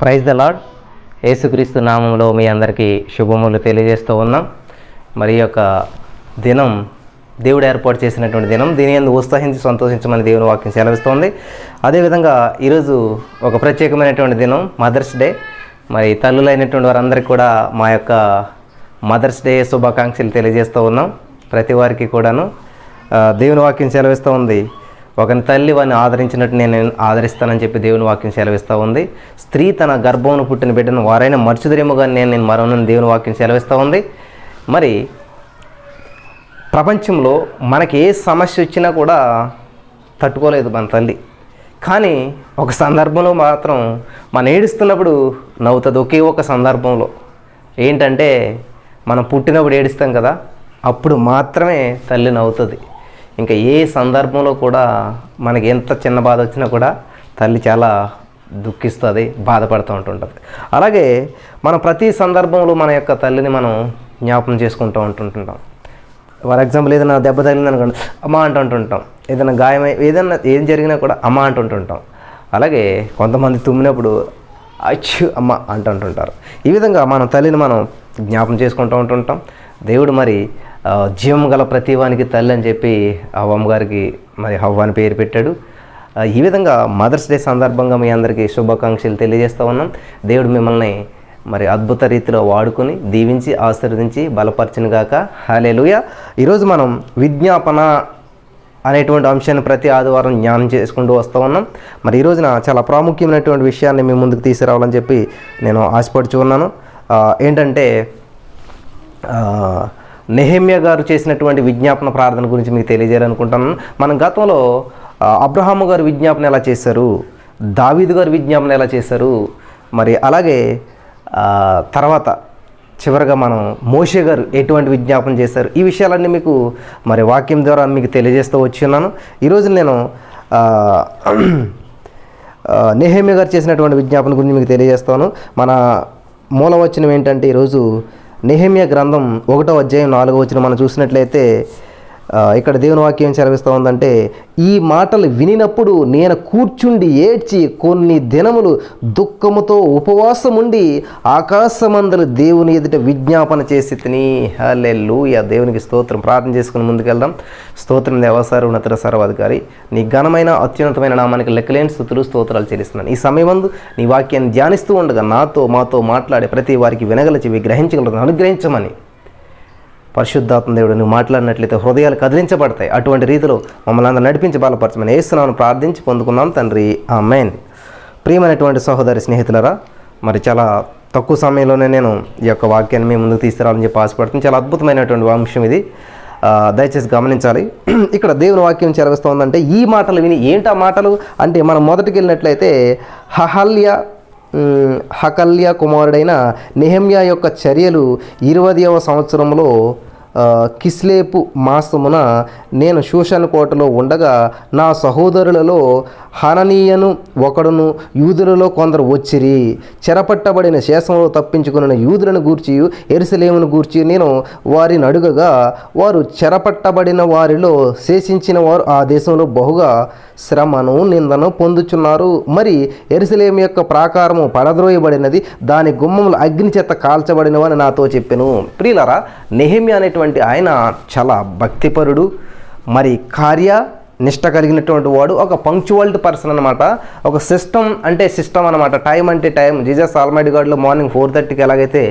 Praise the lord. యేసుక్రీస్తు నామంలో మీ అందరికీ శుభములు తెలియజేస్తూ ఉన్నాం. మరి యొక్క దినం దేవుడు ఏర్పాటు చేసినటువంటి దినం. దీని యందు ఉత్సహించి సంతోషించమని దేవుని వాక్యం సెలవిస్తోంది. అదేవిధంగా ఈరోజు ఒక ప్రత్యేకమైనటువంటి దినం, మదర్స్ డే. మరి తల్లులైనటువంటి వారందరికీ కూడా మా యొక్క మదర్స్ డే శుభాకాంక్షలు తెలియజేస్తూ ఉన్నాం. ప్రతి వారికి కూడాను దేవుని వాక్యం సెలవిస్తూ ఉంది, ఒకని తల్లి వారిని ఆదరించినట్టు నేను ఆదరిస్తానని చెప్పి దేవుని వాక్యం సెలవిస్తూ ఉంది. స్త్రీ తన గర్భమును పుట్టిన బిడ్డను వారైనా మర్చుదరేమో కానీ నేను మరొనని దేవుని వాక్యం సెలవిస్తూ ఉంది. మరి ప్రపంచంలో మనకి ఏ సమస్య వచ్చినా కూడా తట్టుకోలేదు మన తల్లి. కానీ ఒక సందర్భంలో మాత్రం మనం ఏడుస్తున్నప్పుడు నవ్వుతుంది. ఒకే ఒక సందర్భంలో ఏంటంటే, మనం పుట్టినప్పుడు ఏడుస్తాం కదా, అప్పుడు మాత్రమే తల్లి నవ్వుతుంది. ఇంకా ఏ సందర్భంలో కూడా మనకి ఎంత చిన్న బాధ వచ్చినా కూడా తల్లి చాలా దుఃఖిస్తుంది, బాధపడుతూ ఉంటుంటుంది. అలాగే మనం ప్రతి సందర్భంలో మన యొక్క తల్లిని మనం జ్ఞాపకం చేసుకుంటూ ఉంటుంటాం. ఫర్ ఎగ్జాంపుల్, ఏదైనా దెబ్బ తగిలింది అనుకోండి, అమ్మ అంటుంటాం. ఏదైనా గాయమై ఏదైనా ఏం జరిగినా కూడా అమ్మ అంటుంటాం. అలాగే కొంతమంది తుమ్మినప్పుడు అచ్చు అమ్మ అంటుంటారు. ఈ విధంగా మన తల్లిని మనం జ్ఞాపకం చేసుకుంటూ ఉంటుంటాం. దేవుడు మరి జీవం గల ప్రతివానికి తల్లి అని చెప్పి అవ్వమ్మ గారికి మరి హవ్వ అని పేరు పెట్టాడు. ఈ విధంగా మదర్స్ డే సందర్భంగా మీ అందరికీ శుభాకాంక్షలు తెలియజేస్తూ ఉన్నాం. దేవుడు మిమ్మల్ని మరి అద్భుత రీతిలో వాడుకొని దీవించి ఆశీర్వదించి బలపరచునుగాక. హల్లెలూయా. ఈరోజు మనం విజ్ఞాపన అనేటువంటి అంశాన్ని ప్రతి ఆదివారం జ్ఞానం చేసుకుంటూ వస్తూ ఉన్నాం. మరి ఈ రోజున చాలా ప్రాముఖ్యమైనటువంటి విషయాన్ని మీ ముందుకు తీసుకురావాలని చెప్పి నేను ఆశపడుచు ఉన్నాను. ఏంటంటే, నెహెమ్యా గారు చేసినటువంటి విజ్ఞాపన ప్రార్థన గురించి మీకు తెలియజేయాలనుకుంటున్నాను. మనం గతంలో అబ్రహాము గారు విజ్ఞాపన ఎలా చేశారు, దావీదు గారు విజ్ఞాపన ఎలా చేశారు, మరి అలాగే తర్వాత చివరిగా మనం మోషే గారు ఎటువంటి విజ్ఞాపన చేశారు, ఈ విషయాలన్నీ మీకు మరి వాక్యం ద్వారా మీకు తెలియజేస్తూ వచ్చి ఉన్నాను. ఈరోజు నేను నెహెమ్యా గారు చేసినటువంటి విజ్ఞాపన గురించి మీకు తెలియజేస్తాను. మన మూలవచనం ఏంటంటే, ఈరోజు నెహెమ్యా గ్రంథం 1వ అధ్యాయం 4వ వచనం మనం చూసినట్లయితే ఇక్కడ దేవుని వాక్యం సెలవిస్తూ ఉందంటే, ఈ మాటలు వినినప్పుడు నేను కూర్చుండి ఏడ్చి కొన్ని దినములు దుఃఖముతో ఉపవాసముండి ఆకాశమందలి దేవుని ఎదుట విజ్ఞాపన చేసి తిని. హల్లెలూయా. దేవునికి స్తోత్రం. ప్రార్థన చేసుకుని ముందుకెళ్దాం. స్తోత్రం దేవసారు ఉన్నత సర్వాధికారి, నీ ఘనమైన అత్యున్నతమైన నామానికి లెక్కలేని స్తుతులు స్తోత్రాలు చెల్లిస్తున్నాను. ఈ సమయమందు నీ వాక్యాన్ని ధ్యానిస్తూ ఉండగా మాతో మాట్లాడే ప్రతి వారికి వినగల చెవి గ్రహించగలను అనుగ్రహించమని పరిశుద్ధాత్మ దేవుడు నువ్వు మాట్లాడినట్లయితే హృదయాలు కదిలించబడతాయి. అటువంటి రీతిలో మమ్మల్ని అందరూ నడిపించి బలపరచమని యేసునామమున ప్రార్థించి పొందుకున్నాం తండ్రి, ఆమేన్. ప్రియమైనటువంటి సహోదరి స్నేహితులరా, మరి చాలా తక్కువ సమయంలోనే నేను ఈ యొక్క వాక్యాన్ని మీ ముందుకు తీసుకురావాలని చెప్పి ఆశపడుతుంది. చాలా అద్భుతమైనటువంటి అంశం ఇది, దయచేసి గమనించాలి. ఇక్కడ దేవుని వాక్యం చెలవిస్తోందంటే, ఈ మాటలు విని ఏంటి ఆ మాటలు అంటే, మనం మొదటికి వెళ్ళినట్లయితే హకల్య కుమారుడైన నెహెమ్యా యొక్క చర్యలు 20వ సంవత్సరంలో కిస్లేపు మాసమున నేను షూషను కోటలో ఉండగా నా సహోదరులలో హననీయను ఒకడును యూదులలో కొందరు వచ్చిరి. చెరపట్టబడిన శేషంలో తప్పించుకున్న యూదులను గూర్చి యెరూషలేమును గూర్చి నేను వారిని అడుగగా, వారు చెరపట్టబడిన వారిలో శేషించిన వారు ఆ దేశంలో బహుగా శ్రమను నిందను పొందుచున్నారు. మరి యెరూషలేము యొక్క ప్రాకారము పడద్రోయబడినది, దాని గుమ్మములు అగ్ని చేత కాల్చబడినవని నాతో చెప్పెను. ప్రియులారా, నెహెమ్యా అనేటువంటి ఆయన చాలా భక్తిపరుడు, మరి నిష్ట కలిగినటువంటి వాడు, ఒక పంక్చువాలిటీ పర్సన్ అనమాట. ఒక సిస్టమ్ అనమాట. టైం అంటే టైం. జీసస్ ఆల్మైటీ గాడ్లో మార్నింగ్ 4:30కి ఎలాగైతే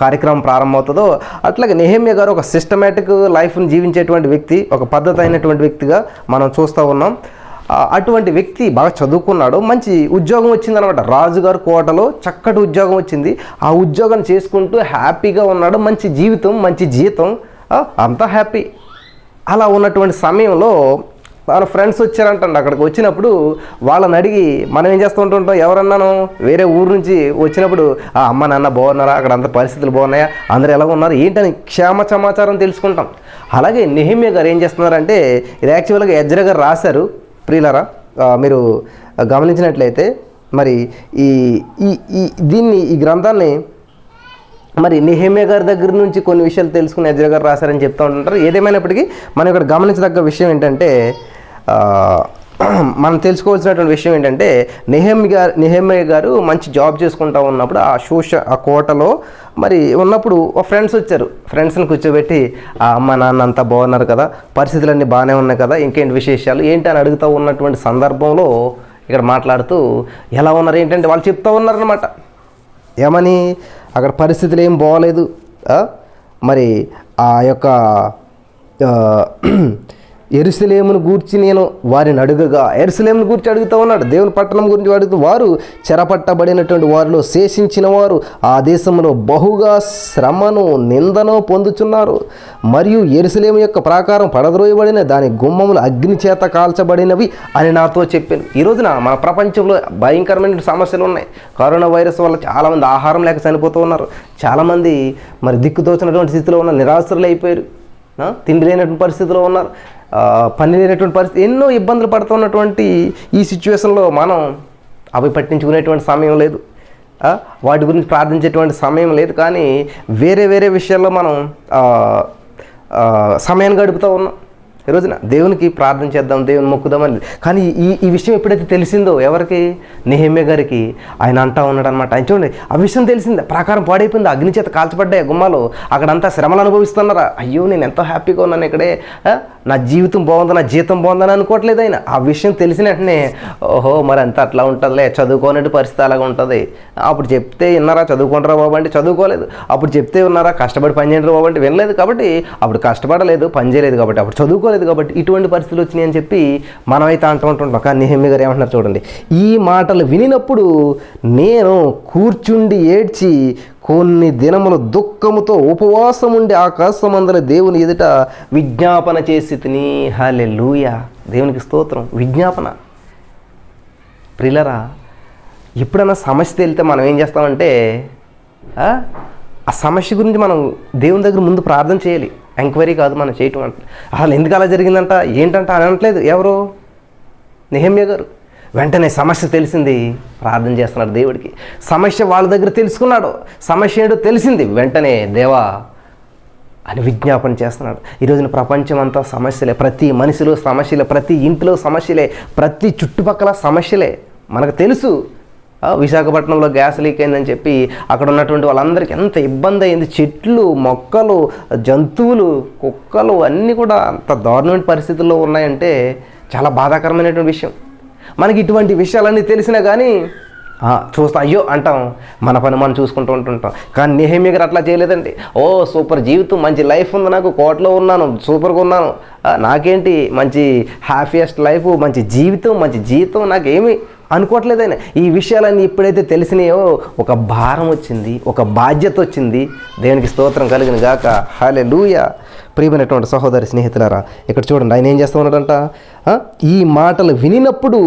కార్యక్రమం ప్రారంభమవుతుందో, అట్లాగే నెహెమ్యా గారు ఒక సిస్టమేటిక్ లైఫ్ని జీవించేటువంటి వ్యక్తి, ఒక పద్ధతి అయినటువంటి వ్యక్తిగా మనం చూస్తూ ఉన్నాం. అటువంటి వ్యక్తి బాగా చదువుకున్నాడు, మంచి ఉద్యోగం వచ్చిందనమాట. రాజుగారు కోటలో చక్కటి ఉద్యోగం వచ్చింది. ఆ ఉద్యోగం చేసుకుంటూ హ్యాపీగా ఉన్నాడు. మంచి జీవితం, మంచి జీతం, అంతా హ్యాపీ. అలా ఉన్నటువంటి సమయంలో వాళ్ళ ఫ్రెండ్స్ వచ్చారంటండి. అక్కడికి వచ్చినప్పుడు వాళ్ళని అడిగి, మనం ఏం చేస్తూ ఉంటుంటాం, ఎవరన్నాను వేరే ఊరు నుంచి వచ్చినప్పుడు అమ్మ నాన్న బాగున్నారా, అక్కడ అంత పరిస్థితులు బాగున్నాయా, అందరూ ఎలా ఉన్నారు ఏంటని క్షేమ సమాచారం తెలుసుకుంటాం. అలాగే నెహెమ్యా గారు ఏం చేస్తున్నారంటే, ఇది యాక్చువల్గా ఎజ్రా గారు రాశారు. ప్రియులారా, మీరు గమనించినట్లయితే మరి ఈ గ్రంథాన్ని మరి నెహెమ్యా గారి దగ్గర నుంచి కొన్ని విషయాలు తెలుసుకుని ఎజ్రా గారు రాశారని చెప్తూ ఉంటారు. ఏదేమైనప్పటికీ మనం ఇక్కడ గమనించదగ్గ విషయం ఏంటంటే, మనం తెలుసుకోవాల్సినటువంటి విషయం ఏంటంటే నెహెమ్యా గారు మంచి జాబ్ చేసుకుంటూ ఉన్నప్పుడు ఆ కోటలో మరి ఉన్నప్పుడు ఫ్రెండ్స్ వచ్చారు. ఫ్రెండ్స్ని కూర్చోబెట్టి అమ్మ నాన్న అంతా బాగున్నారు కదా, పరిస్థితులన్నీ బాగానే ఉన్నాయి కదా, ఇంకేంటి విశేషాలు ఏంటి అని అడుగుతూ ఉన్నటువంటి సందర్భంలో ఇక్కడ మాట్లాడుతూ ఎలా ఉన్నారు ఏంటంటే వాళ్ళు చెప్తూ ఉన్నారనమాట. ఏమని? అక్కడ పరిస్థితులు ఏం బాగోలేదు, మరి ఆ యొక్క యెరూషలేమును గూర్చి నేను వారిని అడుగగా, యెరూషలేమును గూర్చి అడుగుతూ ఉన్నాడు, దేవుని పట్టణం గురించి అడుగుతూ, వారు చెరపట్టబడినటువంటి వారిలో శేషించిన వారు ఆ దేశంలో బహుగా శ్రమను నిందను పొందుచున్నారు. మరియు యెరూషలేము యొక్క ప్రాకారం పడద్రోయబడిన దాని గుమ్మములు అగ్ని చేత కాల్చబడినవి అని నాతో చెప్పాను. ఈ రోజున మన ప్రపంచంలో భయంకరమైన సమస్యలు ఉన్నాయి. కరోనా వైరస్ వల్ల చాలామంది ఆహారం లేక చనిపోతూ ఉన్నారు. చాలామంది మరి దిక్కుతోచినటువంటి స్థితిలో ఉన్న నిరాశ్రులు అయిపోయారు. తిండి లేనటువంటి పరిస్థితిలో ఉన్నారు. పని లేనటువంటి పరిస్థితి, ఎన్నో ఇబ్బందులు పడుతున్నటువంటి ఈ సిచ్యువేషన్లో మనం అవి పట్టించుకునేటువంటి సమయం లేదు, వాటి గురించి ప్రార్థించేటువంటి సమయం లేదు. కానీ వేరే వేరే విషయాల్లో మనం సమయాన్ని గడుపుతూ ఉన్నాం. ఈ రోజున దేవునికి ప్రార్థన చేద్దాం, దేవుని మొక్కుదామని. కానీ ఈ విషయం ఎప్పుడైతే తెలిసిందో ఎవరికి? నెహెమ్యా గారికి. ఆయన అంటా ఉన్నాడు అనమాట. ఆయన చూడండి, ఆ విషయం తెలిసిందే, ప్రాకారం పాడైపోయింది, అగ్ని చేత కాల్చబడ్డాయి గుమ్మాలు, అక్కడంతా శ్రమలు అనుభవిస్తున్నారా. అయ్యో నేను ఎంతో హ్యాపీగా ఉన్నాను ఇక్కడే, నా జీవితం బాగుంది, నా జీతం బాగుందని అనుకోవట్లేదు ఆయన. ఆ విషయం తెలిసిన వెంటనే ఓహో మరి అంతా అట్లా ఉంటుందిలే, చదువుకోనట్టు పరిస్థితి అలాగ ఉంటుంది. అప్పుడు చెప్తే విన్నారా, చదువుకుంటారా బాబు అంటే చదువుకోలేదు. అప్పుడు చెప్తే ఉన్నారా, కష్టపడి పని చేయండి బాబు అంటే వినలేదు. కాబట్టి అప్పుడు కష్టపడలేదు, పని చేయలేదు, కాబట్టి అప్పుడు చదువుకోలేదు, కాబట్టి ఇటువంటి పరిస్థితులు వచ్చినాయి అని చెప్పి మనమైతే అంటుంటాం. కానీ నెహెమ్యా గారు ఏమంటున్నారు చూడండి, ఈ మాటలు వినినప్పుడు నేను కూర్చుండి ఏడ్చి కొన్ని దినములు దుఃఖముతో ఉపవాసం ఉండి ఆకాశమందల దేవుని ఎదుట విజ్ఞాపన చేసి తిని. హల్లెలూయా, దేవునికి స్తోత్రం. విజ్ఞాపన. ప్రియులరా, ఎప్పుడైనా సమస్య తెలితే మనం ఏం చేస్తామంటే ఆ సమస్య గురించి మనం దేవుని దగ్గర ముందు ప్రార్థన చేయాలి. ఎంక్వైరీ కాదు మనం చేయటం. అంటే అసలు ఎందుకు అలా జరిగిందంట ఏంటంట అని అనట్లేదు. ఎవరు? నెహెమ్యా గారు. వెంటనే సమస్య తెలిసింది, ప్రార్థన చేస్తున్నాడు దేవుడికి. సమస్య వాళ్ళ దగ్గర తెలుసుకున్నాడు, సమస్య ఏంటో తెలిసింది, వెంటనే దేవా అని విజ్ఞాపన చేస్తున్నాడు. ఈరోజున ప్రపంచం అంతా సమస్యలే, ప్రతి మనిషిలో సమస్యలే, ప్రతి ఇంట్లో సమస్యలే, ప్రతి చుట్టుపక్కల సమస్యలే. మనకు తెలుసు విశాఖపట్నంలో గ్యాస్ లీక్ అయిందని చెప్పి అక్కడ ఉన్నటువంటి వాళ్ళందరికీ ఎంత ఇబ్బంది అయింది. చెట్లు, మొక్కలు, జంతువులు, కుక్కలు అన్నీ కూడా అంత దారుణమైన పరిస్థితుల్లో ఉన్నాయంటే చాలా బాధాకరమైనటువంటి విషయం. మనకి ఇటువంటి విషయాలన్నీ తెలిసినా కానీ చూస్తా అయ్యో అంటాం, మన పని మనం చూసుకుంటూ ఉంటుంటాం. కానీ నెహెమ్యా గారు అట్లా చేయలేదండి. ఓ సూపర్ జీవితం, మంచి లైఫ్ ఉంది, నాకు కోటలో ఉన్నాను, సూపర్గా ఉన్నాను, నాకేంటి మంచి హ్యాపీయెస్ట్ లైఫ్, మంచి జీవితం, మంచి జీవితం, నాకేమి అనుకోవట్లేదైనా. ఈ విషయాలన్నీ ఎప్పుడైతే తెలిసినాయో ఒక భారం వచ్చింది, ఒక బాధ్యత వచ్చింది. దేవునికి స్తోత్రం కలిగిన గాక. హల్లెలూయా. ప్రియమైనటువంటి సహోదరి స్నేహితులారా, ఇక్కడ చూడండి, ఆయన ఏం చేస్తూ ఉన్నాడంట, ఈ మాటలు వినినప్పుడు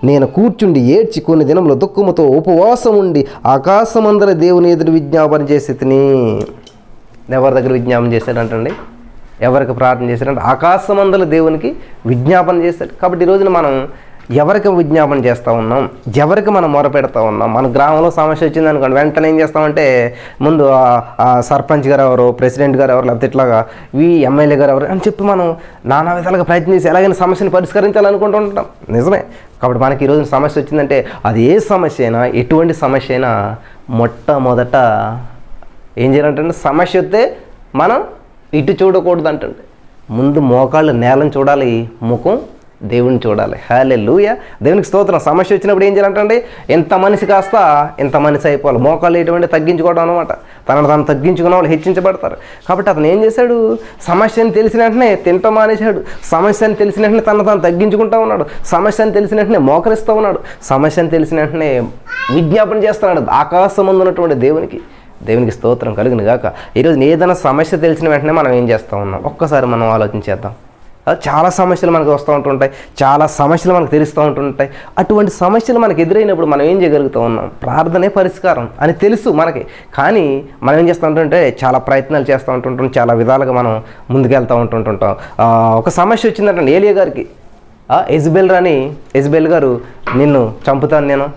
నేను కూర్చుండి ఏడ్చి కొన్ని దినములు దుఃఖముతో ఉపవాసం ఉండి ఆకాశమందర దేవుని ఎదురు విజ్ఞాపన చేసి తిని. ఎవరి దగ్గర విజ్ఞాపన చేశాడంటండి? ఎవరికి ప్రార్థన చేశాడంటే ఆకాశమందల దేవునికి విజ్ఞాపన చేశాడు. కాబట్టి ఈరోజున మనం ఎవరికి విజ్ఞాపన చేస్తూ ఉన్నాం, ఎవరికి మనం మొరపెడతా ఉన్నాం. మన గ్రామంలో సమస్య వచ్చింది అనుకోండి, వెంటనే ఏం చేస్తామంటే ముందు సర్పంచ్ గారు ఎవరు, ప్రెసిడెంట్ గారు ఎవరు, లేకపోతే ఇట్లాగా ఎమ్మెల్యే గారు ఎవరు అని చెప్పి మనం నానా విధాలుగా ప్రయత్నం చేసి ఎలాగైనా సమస్యను పరిష్కరించాలనుకుంటూ ఉంటాం. నిజమే. కాబట్టి మనకి ఈరోజు సమస్య వచ్చిందంటే అది ఏ సమస్య అయినా, ఎటువంటి సమస్య అయినా మొట్టమొదట ఏం చేయాలంటే, సమస్య వస్తే మనం ఇటు చూడకూడదు అంటే ముందు మోకాళ్ళు నేలను చూడాలి, ముఖం దేవుని చూడాలి. హల్లెలూయా. దేవునికి స్తోత్రం. సమస్య వచ్చినప్పుడు ఏం చేయాలంటే, ఎంత మనిషి కాస్త ఎంత మనిషి అయిపోవాలి. మోకాళ్ళు ఎటువంటి తగ్గించుకోవడం అనమాట. తనను తాను తగ్గించుకున్న వాళ్ళు హెచ్చించబడతారు. కాబట్టి అతను ఏం చేశాడు, సమస్యని తెలిసిన వెంటనే తింటం మానేశాడు. సమస్యని తెలిసిన వెంటనే తనను తాను తగ్గించుకుంటూ ఉన్నాడు. సమస్యని తెలిసిన వెంటనే మోకరిస్తూ ఉన్నాడు. సమస్యని తెలిసిన వెంటనే విజ్ఞాపన చేస్తున్నాడు ఆకాశమందు ఉన్నటువంటి దేవునికి. దేవునికి స్తోత్రం కలుగును గాక. ఈరోజు ఏదైనా సమస్య తెలిసిన వెంటనే మనం ఏం చేస్తూ ఉన్నాం ఒక్కసారి మనం ఆలోచించేద్దాం. చాలా సమస్యలు మనకు వస్తూ ఉంటుంటాయి, చాలా సమస్యలు మనకు తెలుస్తూ ఉంటుంటాయి. అటువంటి సమస్యలు మనకు ఎదురైనప్పుడు మనం ఏం చేయగలుగుతూ ఉన్నాం, ప్రార్థనే పరిష్కారం అని తెలుసు మనకి. కానీ మనం ఏం చేస్తూ ఉంటుంటే చాలా ప్రయత్నాలు చేస్తూ ఉంటుంటాం, చాలా విధాలుగా మనం ముందుకెళ్తూ ఉంటుంటాం. ఒక సమస్య వచ్చిందంటే ఏలియా గారికి, యెజబెల్ గారు నిన్ను చంపుతాను నేను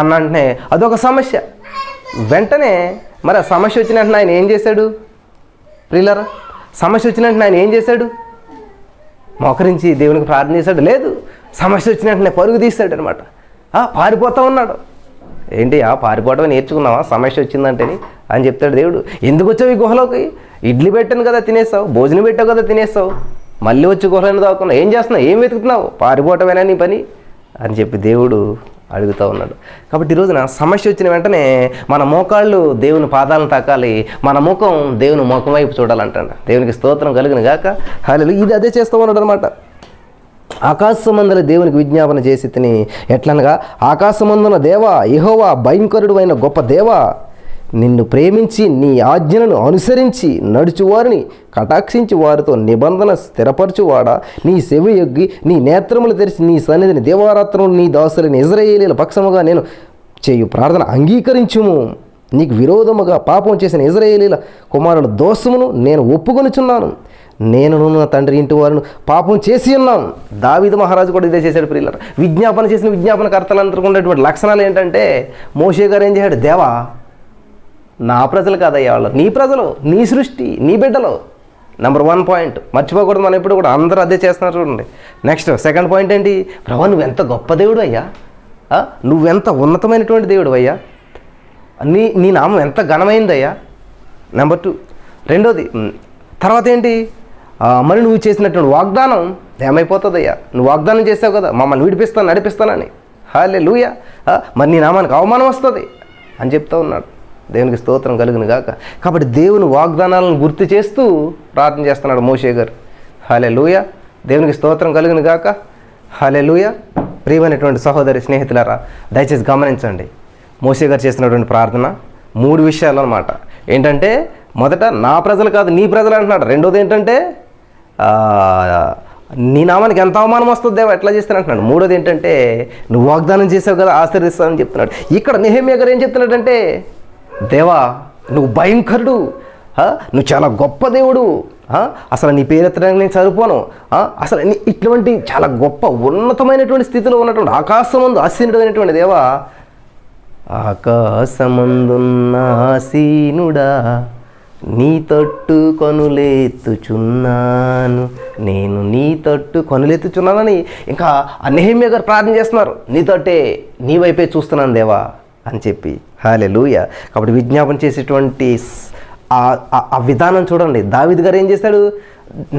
అన్నంటనే అదొక సమస్య. వెంటనే మరి ఆ సమస్య వచ్చిన వెంటనే ఆయన ఏం చేశాడు ప్రియులారా? సమస్య వచ్చిన వెంటనే ఆయన ఏం చేశాడు? మోకరించి దేవునికి ప్రార్థన చేశాడు? లేదు. సమస్య వచ్చిన వెంటనే పరుగు తీస్తాడు అనమాట. పారిపోతూ ఉన్నాడు. ఏంటి పారిపోవడం నేర్చుకున్నావా సమస్య వచ్చిందంటేని అని చెప్తాడు దేవుడు. ఎందుకు వచ్చావు ఈ గుహలోకి? ఇడ్లీ పెట్టాను కదా తినేస్తావు, భోజనం పెట్టావు కదా తినేస్తావు, మళ్ళీ వచ్చి గుహలను దాక్కున్నావు, ఏం చేస్తున్నావు, ఏం వెతుకుతున్నావు, పారిపోవటమేనా నీ పని అని చెప్పి దేవుడు అడుగుతూ ఉన్నాడు. కాబట్టి ఈ రోజున సమస్య వచ్చిన వెంటనే మన మోకాళ్ళు దేవుని పాదాలను తాకాలి, మన ముఖం దేవుని ముఖం వైపు చూడాలంటాడు. దేవునికి స్తోత్రం కలుగును గాక. హల్లెలూయా. ఇది అదే చేస్తూ ఉన్నాడు అనమాట. ఆకాశమందున దేవునికి విజ్ఞాపన చేసి తిని ఎట్లనగా, ఆకాశమందున దేవా యెహోవా భయంకరుడు అయిన గొప్ప దేవా, నిన్ను ప్రేమించి నీ ఆజ్ఞలను అనుసరించి నడుచువారిని కటాక్షించి వారితో నిబంధన స్థిరపరచువాడా, నీ చెవి యొగ్గి నీ నేత్రములు తెరిచి నీ సన్నిధిని దేవారాత్రములు నీ దాసులని ఇశ్రాయేలీల పక్షముగా నేను చేయు ప్రార్థన అంగీకరించుము. నీకు విరోధముగా పాపం చేసిన ఇశ్రాయేలీల కుమారుల దోషమును నేను ఒప్పుకొనుచున్నాను. నేను నా తండ్రి ఇంటి వారిని పాపం చేసి ఉన్నాను. దావీదు మహారాజు కూడా ఇదే చేశాడు ప్రియులారా. విజ్ఞాపన చేసిన విజ్ఞాపనకర్తలందరికీ ఉండేటువంటి లక్షణాలు ఏంటంటే, మోషే గారు ఏం చేశాడు, దేవా నా ప్రజలు కాదయ్యా వాళ్ళు, నీ ప్రజలు, నీ సృష్టి, నీ బిడ్డలు. నెంబర్ 1 పాయింట్ మర్చిపోకూడదు. మనం ఎప్పుడు కూడా అందరూ అదే చేస్తున్నారు చూడండి. నెక్స్ట్ సెకండ్ పాయింట్ ఏంటి, ప్రభా నువ్వెంత గొప్ప దేవుడు అయ్యా, నువ్వెంత ఉన్నతమైనటువంటి దేవుడు అయ్యా, నీ నామం ఎంత ఘనమైందయ్యా. నెంబర్ 2 రెండోది. తర్వాత ఏంటి, మరి నువ్వు చేసినటువంటి వాగ్దానం ఏమైపోతుందయ్యా, నువ్వు వాగ్దానం చేసావు కదా మమ్మల్ని విడిపిస్తాను నడిపిస్తానని. హల్లెలూయా. మరి నీ నామానికి అవమానం వస్తుంది అని చెప్తూ ఉన్నాడు. దేవునికి స్తోత్రం కలుగును గాక. కాబట్టి దేవుని వాగ్దానాలను గుర్తు చేస్తూ ప్రార్థన చేస్తున్నాడు మోషే గారు. హల్లెలూయా. దేవునికి స్తోత్రం కలుగును గాక. హల్లెలూయా. ప్రియమైనటువంటి సహోదరి స్నేహితులారా, దయచేసి గమనించండి. మోషే గారు చేసినటువంటి ప్రార్థన 3 విషయాలు అన్నమాట. ఏంటంటే, మొదట నా ప్రజలు కాదు నీ ప్రజలు అంటున్నాడు. రెండోది ఏంటంటే, నీ నామానికి ఎంత అవమానం వస్తుంది దేవా ఎట్లా చేస్తాను అంటున్నాడు. మూడోది ఏంటంటే, నువ్వు వాగ్దానం చేసావు కదా ఆశీర్వదిస్తానని చెప్తున్నాడు. ఇక్కడ నెహెమ్యా గారు ఏం చెప్తున్నాడంటే, దేవా నువ్వు భయంకరుడు, నువ్వు చాలా గొప్ప దేవుడు, అసలు నీ పేరెత్తడానికి నేను సరిపోను, అసలు ఇటువంటి చాలా గొప్ప ఉన్నతమైనటువంటి స్థితిలో ఉన్నటువంటి ఆకాశమందు ఆసీనుడైనటువంటి దేవా, ఆకాశమందున్న ఆసీనుడా నీ తట్టు కొనులెత్తుచున్నాను, నేను నీ తట్టు కొనులెత్తుచున్నానని ఇంకా నెహెమ్యా గారు ప్రార్థన చేస్తున్నారు. నీ తట్టే నీ వైపే చూస్తున్నాను దేవా అని చెప్పి. హల్లెలూయా. కాబట్టి విజ్ఞాపన చేసేటువంటి ఆ విధానం చూడండి. దావీదు గారు ఏం చేశాడు,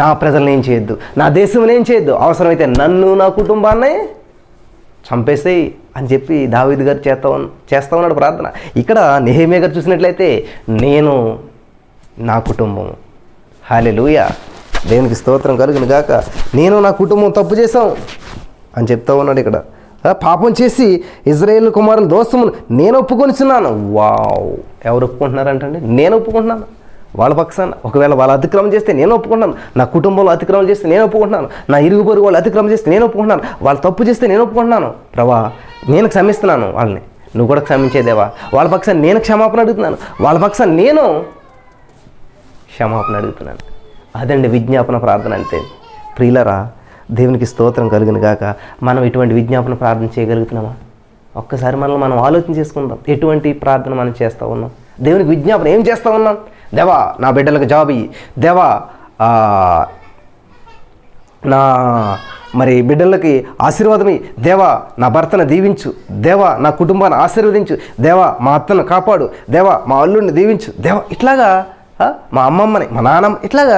నా ప్రజలను ఏం చేయొద్దు, నా దేశం ఏం చేయొద్దు, అవసరమైతే నన్ను నా కుటుంబాన్ని చంపేసేయి అని చెప్పి దావీదు గారు చేస్తా ఉన్నాడు ప్రార్థన. ఇక్కడ నెహెమ్యా గారు చూసినట్లయితే, నేను నా కుటుంబం. హల్లెలూయా. దేవునికి స్తోత్రం కలుగును గాక. నేను నా కుటుంబం తప్పు చేశాం అని చెప్తా ఉన్నాడు ఇక్కడ. పాపం చేసి ఇశ్రాయేలు కుమారుల దోషమును నేను ఒప్పుకొనిచున్నాను. వావ్, ఎవరు ఒప్పుకుంటున్నారంటండి? నేను ఒప్పుకుంటున్నాను వాళ్ళ పక్షాన. ఒకవేళ వాళ్ళు అతిక్రమం చేస్తే నేను ఒప్పుకుంటున్నాను, నా కుటుంబంలో అతిక్రమం చేస్తే నేను ఒప్పుకుంటున్నాను, నా ఇరుగు పొరుగు వాళ్ళు అతిక్రమం చేస్తే నేను ఒప్పుకుంటున్నాను, వాళ్ళు తప్పు చేస్తే నేను ఒప్పుకుంటున్నాను. ప్రభా నేను క్షమిస్తున్నాను వాళ్ళని, నువ్వు కూడా క్షమించేదేవా. వాళ్ళ పక్షాన్ని నేను క్షమాపణ అడుగుతున్నాను, వాళ్ళ పక్షాన్ని నేను క్షమాపణ అడుగుతున్నాను. అదండి విజ్ఞాపన ప్రార్థన అంటే. ప్రియులరా, దేవునికి స్తోత్రం కలుగును గాక. మనం ఇటువంటి విజ్ఞాపన ప్రార్థన చేయగలుగుతున్నామా? ఒక్కసారి మనల్ని మనం ఆలోచన చేసుకుందాం. ఎటువంటి ప్రార్థన మనం చేస్తూ ఉన్నాం? దేవునికి విజ్ఞాపన ఏం చేస్తూ ఉన్నాం? దేవా నా బిడ్డలకు జాబ్ ఇయ్యి, దేవా నా మరి బిడ్డలకి ఆశీర్వాదం ఇయ్యి, దేవా నా భర్తను దీవించు, దేవా నా కుటుంబాన్ని ఆశీర్వదించు, దేవా మా అత్తను కాపాడు, దేవా మా అల్లుడిని దీవించు, దేవా ఇట్లాగా మా అమ్మమ్మని మా నాన్నమ్మ ఇట్లాగా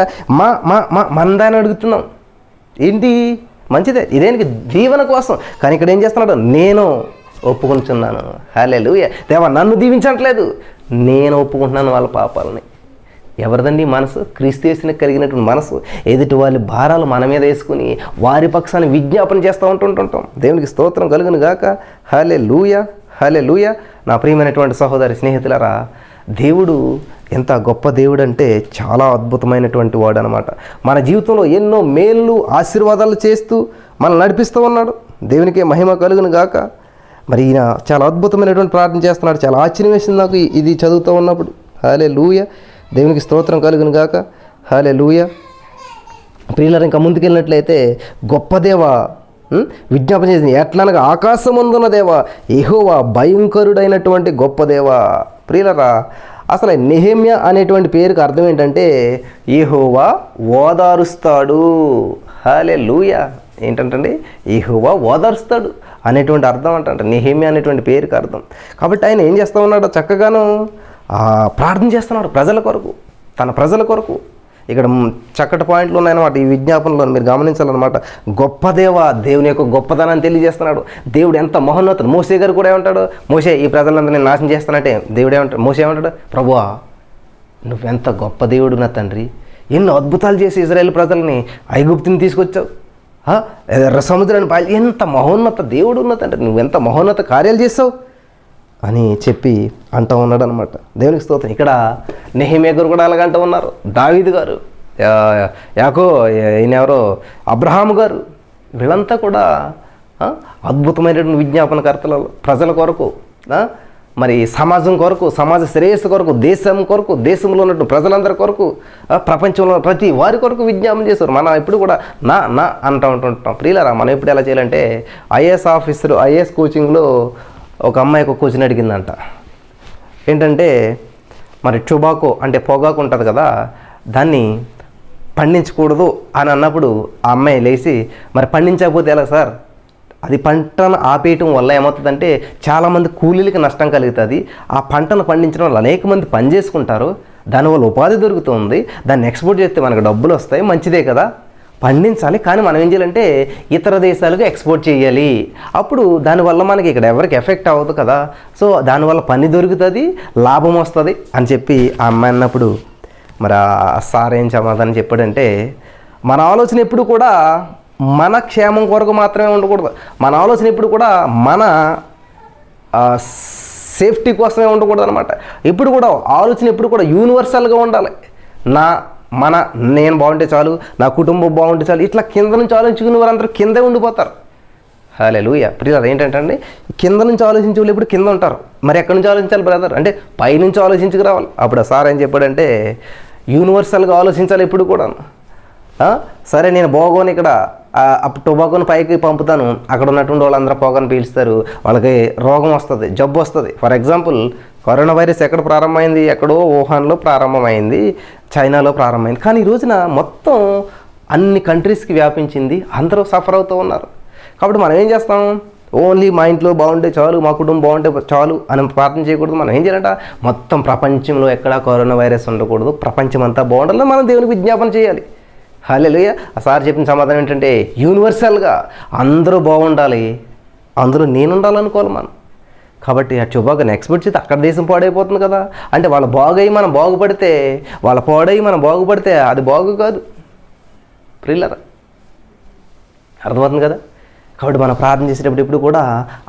మందాన్ని అడుగుతున్నాం. ఏంటి మంచిదే, ఇదేనికి దీవెన కోసం. కానీ ఇక్కడ ఏం చేస్తున్నాడు, నేను ఒప్పుకుంటున్నాను. హల్లెలూయా. దేవా నన్ను దీవించట్లేదు, నేను ఒప్పుకుంటున్నాను వాళ్ళ పాపాలని. ఎవరిదండి మనసు? క్రీస్తు యేసునికి కలిగినటువంటి మనసు. ఎదుటి వాళ్ళ భారాలు మన మీద వేసుకుని వారి పక్షాన్ని విజ్ఞాపన చేస్తూ ఉంటుంటాం. దేవునికి స్తోత్రం కలుగును గాక. హల్లెలూయా. హల్లెలూయా. నా ప్రియమైనటువంటి సహోదరి స్నేహితులారా, దేవుడు ఎంత గొప్ప దేవుడు అంటే చాలా అద్భుతమైనటువంటి వాడు అనమాట. మన జీవితంలో ఎన్నో మేళ్ళు ఆశీర్వాదాలు చేస్తూ మనల్ని నడిపిస్తూ ఉన్నాడు. దేవునికే మహిమ కలుగును గాక. మరి ఈయన చాలా అద్భుతమైనటువంటి ప్రార్థన చేస్తున్నాడు. చాలా ఆశ్చర్యం వేసింది నాకు ఇది చదువుతూ ఉన్నప్పుడు. హల్లెలూయా. దేవునికి స్తోత్రం కలుగును గాక. హల్లెలూయా. ప్రియులారా, ఇంకా ముందుకెళ్ళినట్లయితే గొప్ప దేవా విజ్ఞాపన చేసింది ఎట్లనగా, ఆకాశమందున్న దేవా యెహోవా భయంకరుడైనటువంటి గొప్ప దేవా. ప్రియులారా, అసలు నెహెమ్యా అనేటువంటి పేరుకి అర్థం ఏంటంటే యెహోవా ఓదారుస్తాడు. హల్లెలూయా. ఏంటంటే యెహోవా ఓదార్స్తాడు అనేటువంటి అర్థం అంట, నెహెమ్యా అనేటువంటి పేరుకి అర్థం. కాబట్టి ఆయన ఏం చేస్తూ ఉన్నాడు, చక్కగాను ప్రార్థన చేస్తున్నాడు ప్రజల కొరకు, తన ప్రజల కొరకు. ఇక్కడ చక్కటి పాయింట్లు ఉన్నాయన్నమాట ఈ విజ్ఞాపనలో, మీరు గమనించాలన్నమాట. గొప్ప దేవుని యొక్క గొప్పతనాన్ని తెలియజేస్తున్నాడు. దేవుడు ఎంత మహోన్నతుడు. మోసే గారు కూడా ఏమంటాడు, మోసే ఈ ప్రజలందరినీ నాశనం చేస్తానంటే దేవుడు ఏమంటాడు, మోసే ఏమంటాడు, ప్రభువా నువ్వెంత గొప్ప దేవుడు నా తండ్రి, ఎన్నో అద్భుతాలు చేసి ఇజ్రాయేల్ ప్రజల్ని ఐగుప్తుని తీసుకొచ్చావు, ఎర్ర సముద్రాన్ని పాలి, ఎంత మహోన్నత దేవుడు ఉన్న తండ్రి, నువ్వెంత మహోన్నత కార్యాలు చేస్తావు అని చెప్పి అంటూ ఉన్నాడు అనమాట. దేవునికి స్తోత్రం. ఇక్కడ నెహెమ్యా గారు కూడా అలాగ అంటూ ఉన్నారు, దావీదు గారు, ఈయన ఎవరో అబ్రహాము గారు, వీళ్ళంతా కూడా అద్భుతమైనటువంటి విజ్ఞాపనకర్తలు ప్రజల కొరకు, మరి సమాజం కొరకు, సమాజ శ్రేయస్సు కొరకు, దేశం కొరకు, దేశంలో ఉన్నటువంటి ప్రజలందరి కొరకు, ప్రపంచంలో ప్రతి వారి కొరకు విజ్ఞాపన చేశారు. మనం ఎప్పుడు కూడా నా అంటూ ఉంటుంటాం. ప్రియులారా, మనం ఎప్పుడు ఎలా చేయాలంటే, ఐఏఎస్ కోచింగ్లో ఒక అమ్మాయి ఒక కోచింగ్ అడిగిందంట. ఏంటంటే మరి టొబాకో అంటే పొగాకు ఉంటుంది కదా, దాన్ని పండించకూడదు అని అన్నప్పుడు ఆ అమ్మాయి లేచి, మరి పండించకపోతే ఎలా సార్, అది పంటను ఆపేయటం వల్ల ఏమవుతుందంటే చాలామంది కూలీలకి నష్టం కలుగుతుంది. ఆ పంటను పండించడం వల్ల అనేక మంది పని చేసుకుంటారు, దానివల్ల ఉపాధి దొరుకుతుంది, దాన్ని ఎక్స్పోర్ట్ చేస్తే మనకు డబ్బులు వస్తాయి, మంచిదే కదా, పండించాలి. కానీ మనం ఏం చేయాలంటే ఇతర దేశాలకు ఎక్స్పోర్ట్ చేయాలి. అప్పుడు దానివల్ల మనకి ఇక్కడ ఎవరికి ఎఫెక్ట్ అవ్వదు కదా, సో దానివల్ల పని దొరుకుతుంది, లాభం వస్తుంది అని చెప్పి ఆ అమ్మాయి అన్నప్పుడు మరి ఆ సార్ ఏం సమాధానం చెప్పాడంటే, మన ఆలోచన ఎప్పుడు కూడా మన క్షేమం కొరకు మాత్రమే ఉండకూడదు, మన ఆలోచన ఎప్పుడు కూడా మన సేఫ్టీ కోసమే ఉండకూడదు అనమాట. ఎప్పుడు కూడా ఆలోచన ఎప్పుడు కూడా యూనివర్సల్గా ఉండాలి. నేను బాగుంటే చాలు, నా కుటుంబం బాగుంటే చాలు, ఇట్లా కింద నుంచి ఆలోచించుకునే వారందరూ కిందే ఉండిపోతారు. హల్లెలూయా. ప్రియులారా, ఏంటంటే కింద నుంచి ఆలోచించే వాళ్ళు ఇప్పుడు కింద ఉంటారు. మరి ఎక్కడి నుంచి ఆలోచించాలి బ్రదర్ అంటే పైనుంచి ఆలోచించుకు రావాలి. అప్పుడు సార్ ఏం చెప్పాడంటే యూనివర్సల్గా ఆలోచించాలి ఎప్పుడు కూడా. సరే నేను బాగోని ఇక్కడ టొబాకోని పైకి పంపుతాను, అక్కడ ఉన్నటువంటి వాళ్ళందరూ పొగను పీల్స్తారు, వాళ్ళకి రోగం వస్తుంది, జబ్బు వస్తుంది. ఫర్ ఎగ్జాంపుల్ కరోనా వైరస్ ఎక్కడ ప్రారంభమైంది, ఎక్కడో వుహాన్లో ప్రారంభమైంది, చైనాలో ప్రారంభమైంది. కానీ ఈ రోజున మొత్తం అన్ని కంట్రీస్కి వ్యాపించింది, అందరూ సఫర్ అవుతూ ఉన్నారు. కాబట్టి మనం ఏం చేస్తాం, ఓన్లీ మా ఇంట్లో బాగుంటే చాలు, మా కుటుంబం బాగుంటే చాలు అని ప్రార్థన చేయకూడదు. మనం ఏం చేయాలంట, మొత్తం ప్రపంచంలో ఎక్కడా కరోనా వైరస్ ఉండకూడదు, ప్రపంచం అంతా బాగుండాలని మనం దేవునికి విజ్ఞాపన చేయాలి. హల్లెలూయా. ఆ సార్ చెప్పిన సమాధానం ఏంటంటే యూనివర్సల్గా అందరూ బాగుండాలి, అందరూ నేను ఉండాలనుకోవాలి మనం. కాబట్టి ఆ టొబాకోని ఎక్స్పోర్ట్ చేస్తే అక్కడ దేశం పాడైపోతుంది కదా. అంటే వాళ్ళ బాగయ్యి మనం బాగుపడితే, వాళ్ళ పాడయ్యి మనం బాగుపడితే అది బాగు కాదు. ప్రియులారా, అర్థమవుతుంది కదా. కాబట్టి మనం ప్రార్థన చేసేటప్పుడు ఇప్పుడు కూడా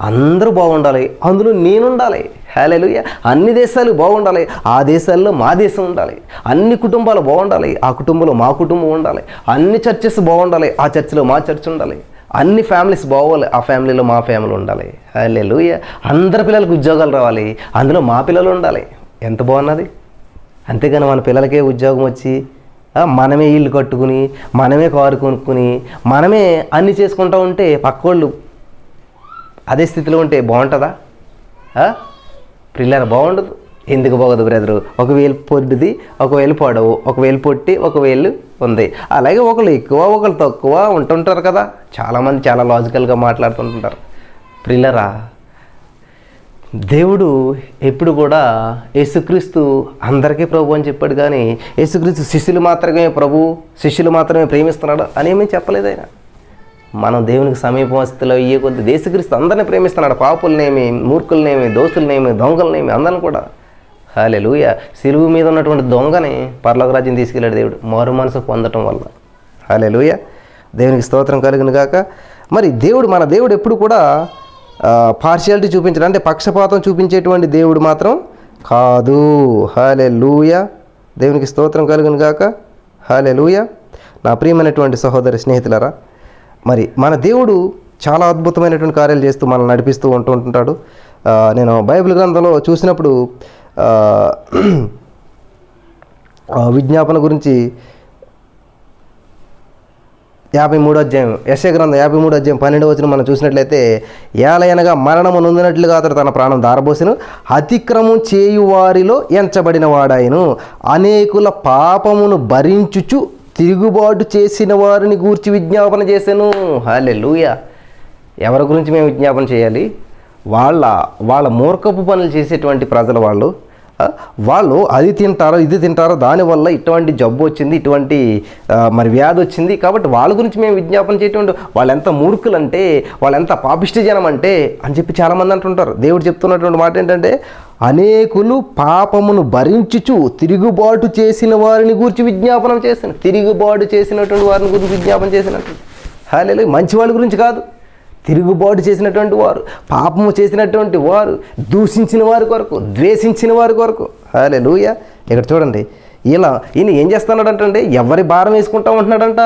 అందరూ బాగుండాలి, అందులో నేను ఉండాలి. హల్లెలూయా. అన్ని దేశాలు బాగుండాలి, ఆ దేశాల్లో మా దేశం ఉండాలి. అన్ని కుటుంబాలు బాగుండాలి, ఆ కుటుంబంలో మా కుటుంబం ఉండాలి. అన్ని చర్చెస్ బాగుండాలి, ఆ చర్చిలో మా చర్చ్ ఉండాలి. అన్ని ఫ్యామిలీస్ బాగోవాలి, ఆ ఫ్యామిలీలో మా ఫ్యామిలీ ఉండాలి. హల్లెలూయా. అందరి పిల్లలకు ఉద్యోగాలు రావాలి, అందులో మా పిల్లలు ఉండాలి. ఎంత బాగున్నది. అంతేగాని మన పిల్లలకే ఉద్యోగం వచ్చి మనమే ఇల్లు కట్టుకుని, మనమే కారు కొనుక్కుని, మనమే అన్నీ చేసుకుంటూ ఉంటే పక్కోళ్ళు అదే స్థితిలో ఉంటే బాగుంటుందా? పిల్లలు బాగుండదు. ఎందుకు బాగోదు బ్రదరు? ఒకవేళ పొద్దుది, ఒకవేళ పొడవు, ఒకవేళ పొట్టి, ఒకవేళ ఉంది. అలాగే ఒకళ్ళు ఎక్కువ ఒకళ్ళు తక్కువ ఉంటుంటారు కదా. చాలామంది చాలా లాజికల్గా మాట్లాడుతుంటుంటారు. ప్రిల్లరా, దేవుడు ఎప్పుడు కూడా యేసుక్రీస్తు అందరికీ ప్రభు అని చెప్పాడు, కానీ యేసుక్రీస్తు శిష్యులు మాత్రమే ప్రేమిస్తున్నాడు అని ఏమీ చెప్పలేదు ఆయన. మనం దేవునికి సమీపస్థితిలో అయ్యే కొద్ది యేసుక్రీస్తు అందరినీ ప్రేమిస్తున్నాడు. పాపులనేమి, మూర్ఖులనేమి, దోస్తులనేమి, దొంగలనేమి అందరిని కూడా. హల్లెలూయా. సిలువు మీద ఉన్నటువంటి దొంగని పరలోక రాజ్యం తీసుకెళ్ళాడు దేవుడు, మారు మనసు పొందటం వల్ల. హల్లెలూయా. దేవునికి స్తోత్రం కలుగును గాక. మరి మన దేవుడు ఎప్పుడు కూడా పార్షియాలిటీ చూపించడం అంటే పక్షపాతం చూపించేటువంటి దేవుడు మాత్రం కాదు. హల్లెలూయా. దేవునికి స్తోత్రం కలుగును గాక. హల్లెలూయా. నా ప్రియమైనటువంటి సహోదరి స్నేహితులారా, మరి మన దేవుడు చాలా అద్భుతమైనటువంటి కార్యాలు చేస్తూ మనల్ని నడిపిస్తూ ఉంటుంటాడు. నేను బైబిల్ గ్రంథంలో చూసినప్పుడు విజ్ఞాపన గురించి 53వ అధ్యాయం, యెషయా గ్రంథం 53వ అధ్యాయం 12వ వచనం మనం చూసినట్లయితే, ఏలయనగా మరణము నొందినట్లుగా అతడు తన ప్రాణం దారబోసెను, అతిక్రమం చేయువారిలో ఎంచబడిన వాడాయను, అనేకుల పాపమును భరించుచు తిరుగుబాటు చేసిన వారిని గూర్చి విజ్ఞాపన చేశాను. హల్లెలూయా. ఎవరి గురించి మేము విజ్ఞాపన చేయాలి? వాళ్ళ మూర్ఖపు పనులు చేసేటువంటి ప్రజలు వాళ్ళు అది తింటారో ఇది తింటారో దానివల్ల ఇటువంటి జబ్బు వచ్చింది, ఇటువంటి మరి వ్యాధి వచ్చింది, కాబట్టి వాళ్ళ గురించి మేము విజ్ఞాపన చేయటువంటి వాళ్ళు ఎంత మూర్ఖులంటే, వాళ్ళు ఎంత పాపిష్టి జనం అంటే అని చెప్పి చాలామంది అంటుంటారు. దేవుడు చెప్తున్నటువంటి మాట ఏంటంటే, అనేకులు పాపమును భరించుచు తిరుగుబాటు చేసిన వారిని గురించి విజ్ఞాపనం చేశాను. తిరుగుబాటు చేసినటువంటి వారిని గురించి విజ్ఞాపన చేసినట్టు. హల్లెలూయా. మంచి వాళ్ళ గురించి కాదు, తిరుగుబాటు చేసినటువంటి వారు, పాపము చేసినటువంటి వారు, దూషించిన వారి కొరకు, ద్వేషించిన వారి కొరకు. హల్లెలూయా. ఇక్కడ చూడండి, ఈయన ఏం చేస్తున్నాడంటే ఎవరి భారం వేసుకుంటా ఉంటున్నాడంట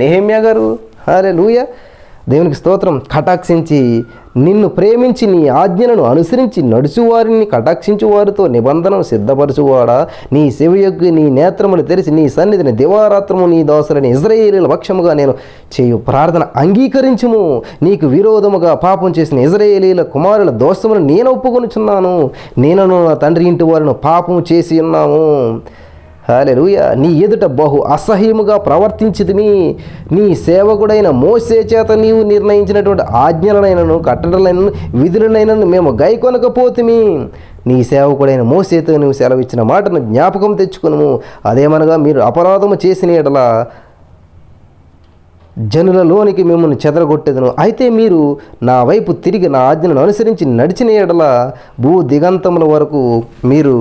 నెహెమ్యా గారు. హల్లెలూయా. దేవునికి స్తోత్రం. కటాక్షించి నిన్ను ప్రేమించి నీ ఆజ్ఞలను అనుసరించి నడుచువారిని కటాక్షించు వారితో నిబంధనను సిద్ధపరచువాడా, నీ సెవియొగ్గి నీ నేత్రములు తెరిచి నీ సన్నిధిని దివారాత్రము నీ దాసులని ఇజ్రాయేలీల పక్షముగా నేను చేయు ప్రార్థన అంగీకరించుము. నీకు విరోధముగా పాపం చేసిన ఇజ్రాయేలీల కుమారుల దోషమును నేను ఒప్పుకొనుచున్నాను. నేనను నా తండ్రి ఇంటి వారిని పాపము చేసి ఉన్నాము. హల్లెలూయా. నీ ఎదుట బహు అసహ్యముగా ప్రవర్తించితిమి. నీ సేవకుడైన మోసే చేత నీవు నిర్ణయించినటువంటి ఆజ్ఞలనైనను కట్టడలైనను విధులనైనను మేము గైకొనకపోతిమి. నీ సేవకుడైన మోసేతో నువ్వు సెలవిచ్చిన మాటను జ్ఞాపకం తెచ్చుకును. అదేమనగా మీరు అపరాధము చేసిన ఎడల జనులలోనికి మిమ్మల్ని చెదరగొట్టెదను. అయితే మీరు నా వైపు తిరిగి నా ఆజ్ఞలను అనుసరించి నడిచిన ఎడల భూ దిగంతముల వరకు మీరు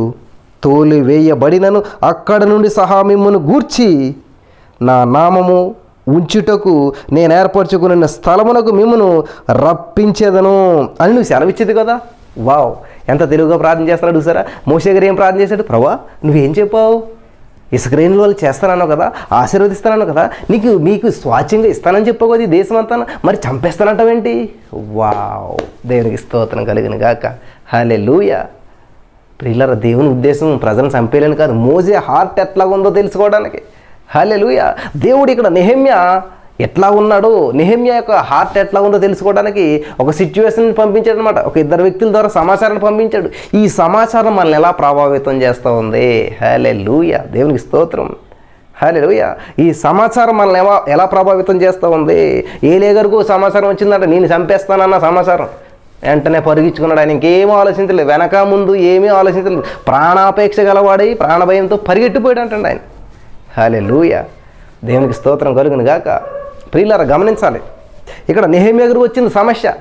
తోలి వేయబడినను అక్కడ నుండి సహా మిమ్మల్ని గూర్చి నా నామము ఉంచుటకు నేను ఏర్పరచుకున్న స్థలమునకు మిమ్మను రప్పించేదను అని నువ్వు సెలవిచ్చేది కదా. వావ్, ఎంత తెలుగుగా ప్రార్థన చేస్తున్నాడు చూసారా. మోషే గారు ఏం ప్రార్థన చేశాడు? ప్రభా, నువ్వేం చెప్పావు? ఇసుక రేణుల వాళ్ళు చేస్తానన్నావు కదా, ఆశీర్వదిస్తానన్నావు కదా, మీకు స్వాచ్ఛంగా ఇస్తానని చెప్పావు కదా ఈ దేశం అంతా, మరి చంపేస్తానంటావేంటి? వావ్, దేవునికి స్తోత్రం కలిగిన గాక. హల్లెలూయా. ప్రియులారా, దేవుని ఉద్దేశం ప్రజలను చంపేయాలని కాదు, మోసే హార్ట్ ఎట్లా ఉందో తెలుసుకోవడానికి. హల్లెలూయా. దేవుడు ఇక్కడ నెహెమ్యా ఎట్లా ఉన్నాడో, నెహెమ్యా యొక్క హార్ట్ ఎట్లా ఉందో తెలుసుకోవడానికి ఒక సిచ్యువేషన్ పంపించాడు అనమాట. ఒక ఇద్దరు వ్యక్తుల ద్వారా సమాచారాన్ని పంపించాడు. ఈ సమాచారం మనల్ని ఎలా ప్రభావితం చేస్తూ ఉంది? హల్లెలూయా. దేవునికి స్తోత్రం. హల్లెలూయా. ఈ సమాచారం మనల్ని ఎలా ప్రభావితం చేస్తూ ఉంది? ఏలేగరుకు సమాచారం వచ్చిందంట, నేను చంపేస్తానన్న సమాచారం. వెంటనే పరిగించుకున్నాడు. ఆయన ఇంకేమీ ఆలోచించలేదు, వెనక ముందు ఏమీ ఆలోచించలేదు. ప్రాణాపేక్ష గలవాడై ప్రాణభయంతో పరిగెట్టిపోయాడు అంటండి ఆయన. హల్లెలూయా. దేవునికి స్తోత్రం కలుగును గాక. ప్రియులారా, గమనించాలి, ఇక్కడ నెహెమ్యా గారికి వచ్చింది సమస్య,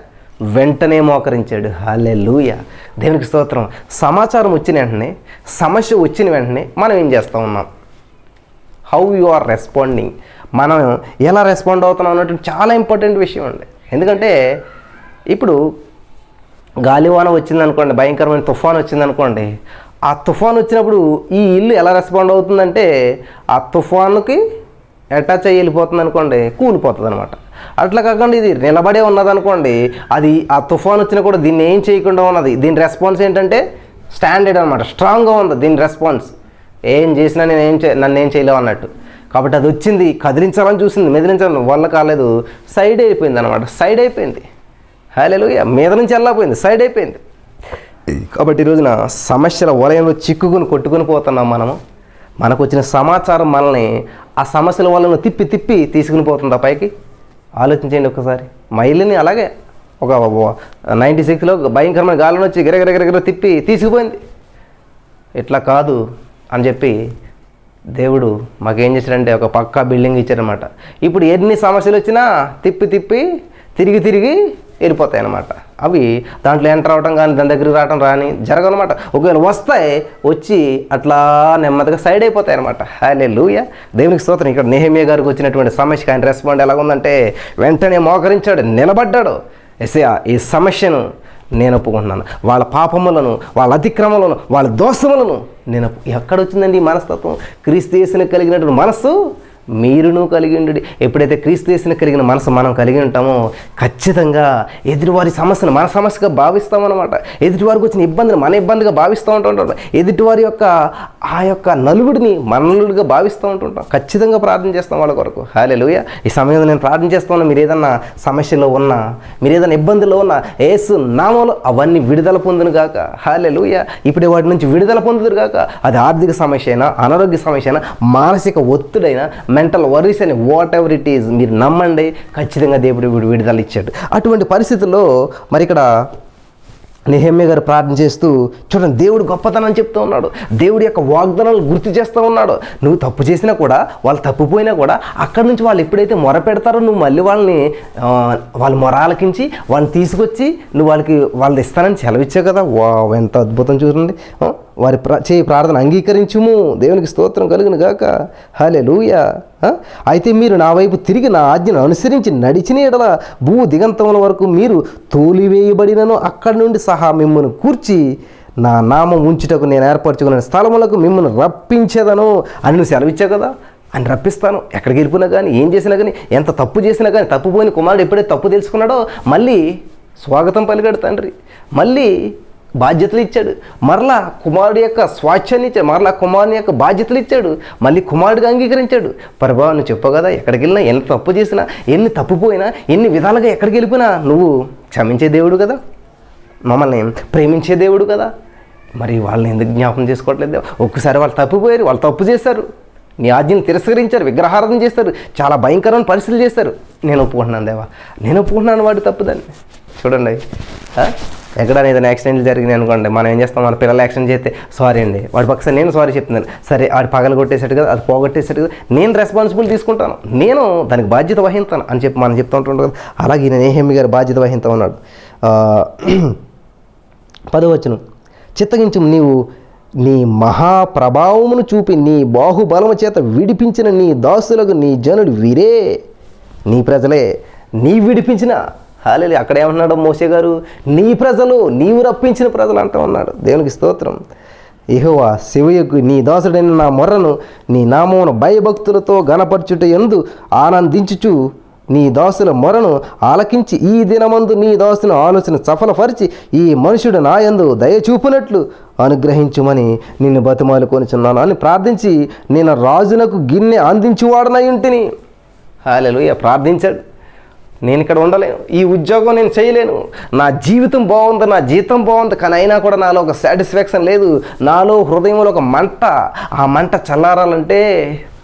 వెంటనే మోకరించాడు. హల్లెలూయా. దేవునికి స్తోత్రం. సమాచారం వచ్చిన వెంటనే, సమస్య వచ్చిన వెంటనే మనం ఏం చేస్తూ ఉన్నాం? హౌ యు ఆర్ రెస్పాండింగ్, మనం ఎలా రెస్పాండ్ అవుతున్నాం అన్నట్టు చాలా ఇంపార్టెంట్ విషయం అండి. ఎందుకంటే ఇప్పుడు గాలివాన వచ్చిందనుకోండి, భయంకరమైన తుఫాన్ వచ్చిందనుకోండి, ఆ తుఫాన్ వచ్చినప్పుడు ఈ ఇల్లు ఎలా రెస్పాండ్ అవుతుందంటే ఆ తుఫానుకి అటాచ్ అయ్యి వెళ్ళిపోతుంది అనుకోండి, కూలిపోతుంది అనమాట. అట్లా కాకుండా ఇది నిలబడే ఉన్నదనుకోండి, అది ఆ తుఫాన్ వచ్చినా కూడా దీన్ని ఏం చేయకుండా ఉన్నది. దీని రెస్పాన్స్ ఏంటంటే స్టాండర్డ్ అనమాట, స్ట్రాంగ్గా ఉంది దీని రెస్పాన్స్. ఏం చేసినా నన్ను ఏం చేయలేవు అన్నట్టు. కాబట్టి అది వచ్చింది, కదిలించాలని చూసింది, మెదిలించాలని వల్ల కాలేదు, సైడ్ అయిపోయింది అనమాట. సైడ్ అయిపోయింది. హల్లెలూయా. మీద నుంచి వెళ్ళకపోయింది, సైడ్ అయిపోయింది. కాబట్టి ఈరోజున సమస్యల వలయంలో చిక్కుకుని కొట్టుకుని పోతున్నాం మనము. మనకు వచ్చిన సమాచారం మనల్ని ఆ సమస్యల వలన తిప్పి తిప్పి తీసుకుని పోతుందా పైకి? ఆలోచించండి ఒకసారి. మా ఇల్లుని అలాగే ఒక 96లో భయంకరమైన గాలిని వచ్చి గిరగిరగిరగిర తిప్పి తీసుకుపోయింది. ఇట్లా కాదు అని చెప్పి దేవుడు మాకేం చేశాడంటే ఒక పక్కా బిల్డింగ్ ఇచ్చారనమాట. ఇప్పుడు ఎన్ని సమస్యలు వచ్చినా తిప్పి తిప్పి తిరిగి వెళ్ళిపోతాయి అన్నమాట. అవి దాంట్లో ఎంటర్ అవడం కానీ దాని దగ్గరికి రావడం జరగనమాట. ఒకవేళ వస్తాయి, వచ్చి అట్లా నెమ్మదిగా సైడ్ అయిపోతాయి అనమాట. హల్లెలూయా. దేవునికి స్తోత్రం. ఇక్కడ నెహెమ్యా గారికి వచ్చినటువంటి సమస్యకి ఆయన రెస్పాండ్ ఎలా ఉందంటే వెంటనే మోకరించాడు, నిలబడ్డాడు. యేసయ్యా, ఈ సమస్యను నేను ఒప్పుకుంటున్నాను, వాళ్ళ పాపములను, వాళ్ళ అతిక్రమలను, వాళ్ళ దోషములను నేను. ఎక్కడొచ్చిందండి ఈ మనస్తత్వం? క్రీస్తు యేసుని కలిగినటువంటి మనస్సు మీరును కలిగి ఉండి. ఎప్పుడైతే క్రీస్తు యేసుని కలిగిన మనసు మనం కలిగి ఉంటామో ఖచ్చితంగా ఎదుటివారి సమస్యను మన సమస్యగా భావిస్తామన్నమాట. ఎదుటివారికి వచ్చిన ఇబ్బందిని మన ఇబ్బందిగా భావిస్తూ ఉంటుంటాం. ఎదుటివారి యొక్క ఆ యొక్క నలుగుడిని మన నలుగుడిగా భావిస్తూ ఉంటుంటాం. ఖచ్చితంగా ప్రార్థన చేస్తాం వాళ్ళ కొరకు. హల్లెలూయా. ఈ సమయంలో నేను ప్రార్థన చేస్తాను. మీరు ఏదన్నా సమస్యలో ఉన్నా, మీరు ఏదైనా ఇబ్బందుల్లో ఉన్నా, యేసు నామములో అవన్నీ విడుదల పొందును గాక. హల్లెలూయా. ఇప్పుడే వాటి నుంచి విడుదల పొందుదురు గాక. అది ఆర్థిక సమస్య అయినా, అనారోగ్య సమస్య అయినా, మానసిక ఒత్తిడైనా, మెంటల్ వరీస్ అని వాట్ ఎవర్ ఇట్ ఈజ్ మీరు నమ్మండి, ఖచ్చితంగా దేవుడు విడుదల ఇచ్చాడు. అటువంటి పరిస్థితుల్లో మరి ఇక్కడ నెహెమ్యా గారు ప్రార్థన చేస్తూ చూడండి, దేవుడు గొప్పతనం చెప్తూ ఉన్నాడు, దేవుడి యొక్క వాగ్దానాలు గుర్తు చేస్తూ ఉన్నాడు. నువ్వు తప్పు చేసినా కూడా, వాళ్ళు తప్పిపోయినా కూడా అక్కడి నుంచి వాళ్ళు ఎప్పుడైతే మొర పెడతారో నువ్వు మళ్ళీ వాళ్ళ మొర ఆలకించి వాళ్ళని తీసుకొచ్చి నువ్వు వాళ్ళది ఇస్తానని సెలవిచ్చావు కదా. ఎంత అద్భుతం చూడండి. వారి చేయి ప్రార్థన అంగీకరించుము, దేవునికి స్తోత్రం కలుగును గాక. హల్లెలూయా. అయితే మీరు నా వైపు తిరిగి నా ఆజ్ఞను అనుసరించి నడిచిన ఎడల భూ దిగంతముల వరకు మీరు తోలివేయబడినను అక్కడి నుండి సహా మిమ్మల్ని కూర్చి నా నామం ఉంచుటకు నేను ఏర్పరచుకున్న స్థలములకు మిమ్మల్ని రప్పించేదను అని నువ్వు సెలవిచ్చావు కదా. అని రప్పిస్తాను. ఎక్కడికి వెళ్ళిపోయినా కానీ, ఏం చేసినా కానీ, ఎంత తప్పు చేసినా కానీ, తప్పుపోయిన కుమారుడు ఎప్పుడైతే తప్పు తెలుసుకున్నాడో మళ్ళీ స్వాగతం పలికాడు తండ్రి, మళ్ళీ బాధ్యతలు ఇచ్చాడు, మరలా కుమారుడు యొక్క స్వాచ్ఛాన్ని ఇచ్చాడు, మరలా కుమారుని యొక్క బాధ్యతలు ఇచ్చాడు, మళ్ళీ కుమారుడిగా అంగీకరించాడు. ప్రభా నువ్వు చెప్పు కదా, ఎక్కడికి వెళ్ళినా, ఎంత తప్పు చేసినా, ఎన్ని తప్పుపోయినా, ఎన్ని విధాలుగా ఎక్కడికి వెళ్ళిపోయినా నువ్వు క్షమించే దేవుడు కదా, మమ్మల్ని ప్రేమించే దేవుడు కదా. మరి వాళ్ళని ఎందుకు జ్ఞాపకం చేసుకోవట్లేదు? ఒక్కసారి వాళ్ళు తప్పిపోయారు, వాళ్ళు తప్పు చేశారు, నీ ఆజ్ఞను తిరస్కరించారు, విగ్రహారాధన చేస్తారు, చాలా భయంకరమైన పరిస్థితులు చేస్తారు. నేను ఒప్పుకుంటున్నాను దేవా, నేను ఒప్పుకుంటున్నాను వాడు తప్పుదని. చూడండి, ఎక్కడైనా ఏదైనా యాక్సిడెంట్లు జరిగినాయి అనుకోండి, మనం ఏం చేస్తాం, మన పిల్లలు యాక్సిడెంట్ చేస్తే సారీ అండి, వాడి పక్కన నేను సారీ చెప్తున్నాను, సరే వాడు పగలు కొట్టేసాడు కదా, అది పోగొట్టేసాడు కదా, నేను రెస్పాన్సిబుల్ తీసుకుంటాను, నేను దానికి బాధ్యత వహిస్తాను అని చెప్పి మనం చెప్తూ ఉంటుంటాం కదా. అలాగే నెహెమ్యా గారు బాధ్యత వహిస్తూ ఉన్నాడు. 10వ వచనం, చిత్తగించు, నీవు నీ మహాప్రభావమును చూపి నీ బాహుబలము చేత విడిపించిన నీ దాసులకు నీ జనుడు వీరే, నీ ప్రజలే, నీ విడిపించిన. హల్లెలూయా. అక్కడ ఏమన్నాడు మోషే గారు, నీ ప్రజలు, నీవు రప్పించిన ప్రజలు అంటూ ఉన్నాడు. దేవునికి స్తోత్రం. యెహోవా శివయ్యకు నీ దాసుడైన నా మొర్రను నీ నామమును భయభక్తులతో గణపరచుట యందు ఆనందించుచు నీ దాసుల మొరను ఆలకించి ఈ దినమందు నీ దాసుని ఆలోచన సఫలపరిచి ఈ మనుషుడు నా యందు దయచూపునట్లు అనుగ్రహించుమని నిన్ను బతిమాలుకొనిచున్నాను అని ప్రార్థించి నేను రాజునకు గిన్నె అందించువాడనై ఉంటిని. హల్లెలూయా. ప్రార్థించాడు, నేను ఇక్కడ ఉండలేను, ఈ ఉద్యోగం నేను చేయలేను, నా జీవితం బాగుంది, నా జీతం బాగుంది, కానీ అయినా కూడా నాలో ఒక సాటిస్ఫాక్షన్ లేదు, నాలో హృదయంలో ఒక మంట, ఆ మంట చల్లారాలంటే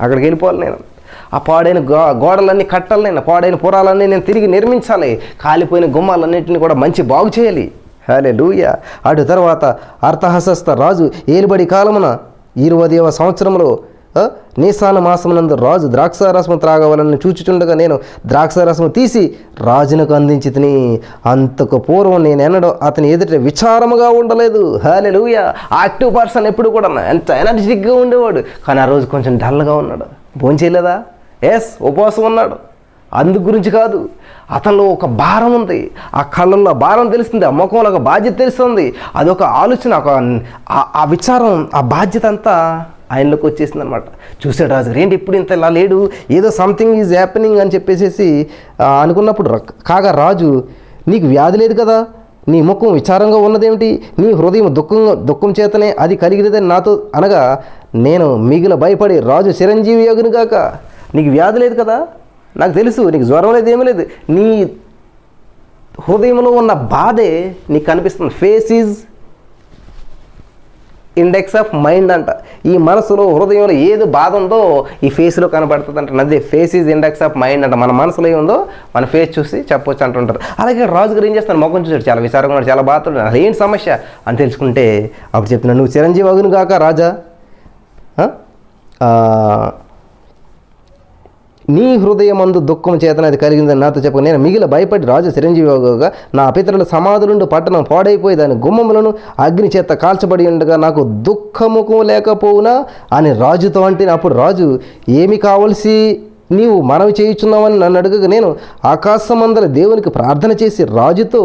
అక్కడికి వెళ్ళిపోవాలి. నేను ఆ పాడైన గోడలన్నీ కట్టాలి, నేను పాడైన పురాలన్నీ నేను తిరిగి నిర్మించాలి, కాలిపోయిన గుమ్మాలన్నింటినీ కూడా మంచి బాగు చేయాలి. హల్లెలూయా. అటు తర్వాత అర్థహశస్త రాజు ఏలుబడి కాలమున 20వ సంవత్సరంలో నీసాన మాసమునందు రాజు ద్రాక్షారసము త్రాగవాలని చూచుచుండగా నేను ద్రాక్షారసము తీసి రాజునకు అందించి తిని, అంతకు పూర్వం నేను ఎన్నడో అతని ఎదుట విచారముగా ఉండలేదు. హల్లెలూయా. యాక్టివ్ పర్సన్ ఎప్పుడు కూడా ఎంత ఎనర్జెటిక్గా ఉండేవాడు, కానీ ఆ రోజు కొంచెం డల్గా ఉన్నాడు. భోంచేయలేదా? ఎస్, ఉపవాసం ఉన్నాడు. అందు గురించి కాదు, అతనిలో ఒక భారం ఉంది, ఆ కళ్ళల్లో భారం తెలుస్తుంది, ఆ ముఖంలో ఒక బాధ్యత తెలుస్తుంది, అదొక ఆలోచన, ఆ విచారం, ఆ బాధ్యత అంతా ఆయనలోకి వచ్చేసింది అనమాట. చూసాడు రాజు, ఏంటి ఇప్పుడు ఇంత ఇలా లేడు, ఏదో సంథింగ్ ఈజ్ హ్యాపెనింగ్ అని చెప్పేసి అనుకున్నప్పుడు కాగా రాజు, నీకు వ్యాధి లేదు కదా, నీ ముఖం విచారంగా ఉన్నదేమిటి, నీ హృదయం దుఃఖం చేతనే అది కలిగినదని నాతో అనగా నేను మిగిలిన భయపడి రాజు చిరంజీవి యోగుని గాక, నీకు వ్యాధి లేదు కదా, నాకు తెలుసు, నీకు జ్వరం లేదు, ఏమీ లేదు, నీ హృదయంలో ఉన్న బాధే నీకు కనిపిస్తుంది. Face is index of mind అంట. ఈ మనసులో హృదయంలో ఏది బాధ ఉందో ఈ ఫేస్లో కనబడుతుంది అంట. అదే face is index of mind అంట. మన మనసులో ఏముందో మన ఫేస్ చూసి చెప్పొచ్చు అంటుంటారు. అలాగే రాజు గారు ఏం చేస్తాను, ముఖం చూసాడు, చాలా విచారంగా ఉన్నాడు, చాలా బాధపడ్డాడు, అసలు ఏంటి సమస్య అని తెలుసుకుంటే అప్పుడు చెప్తున్నాడు, నువ్వు చిరంజీవి అగును గాక రాజా, నీ హృదయమందు దుఃఖం చేతన అది కలిగిందని నాతో చెప్పక నేను మిగిలిన భయపడి రాజు చిరంజీవిగా నా పితరుల సమాధులుండి పట్టణం పాడైపోయి దాని గుమ్మములను అగ్ని చేత కాల్చబడి ఉండగా నాకు దుఃఖముఖం లేకపోవునా అని రాజుతో అంటే, అప్పుడు రాజు ఏమి కావలసి నీవు మనవి చేయుచున్నావని నన్ను అడగగా నేను ఆకాశమందల దేవునికి ప్రార్థన చేసి రాజుతో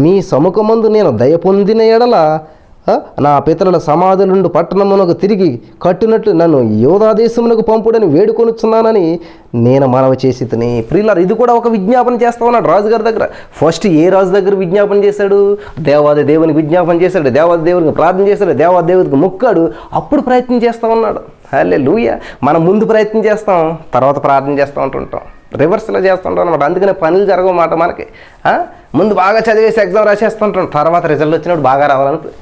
మీ సముఖమందు నేను దయ పొందిన ఎడల నా పితరుల సమాధులుండు పట్టణమునకు తిరిగి కట్టినట్లు నన్ను యోధాదేశమునకు పంపుడని వేడుకొనుచున్నానని నేను మనవి చేసి తిని. ప్రియులారా, ఇది కూడా ఒక విజ్ఞాపన చేస్తా ఉన్నాడు రాజుగారి దగ్గర. ఫస్ట్ ఏ రాజు దగ్గర విజ్ఞాపన చేశాడు? దేవాది దేవునికి విజ్ఞాపన చేశాడు, దేవాది దేవునికి ప్రార్థన చేశాడు, దేవాది దేవునికి మొక్కాడు, అప్పుడు ప్రయత్నం చేస్తూ ఉన్నాడు. హల్లెలూయా. మనం ముందు ప్రయత్నం చేస్తాం, తర్వాత ప్రార్థన చేస్తూ ఉంటుంటాం, రివర్స్లో చేస్తుంటాం అనమాట. అందుకనే పనులు జరగమాట మనకి. ముందు బాగా చదివేసి ఎగ్జామ్ రాసేస్తుంటాం, తర్వాత రిజల్ట్ వచ్చినప్పుడు బాగా రావాలని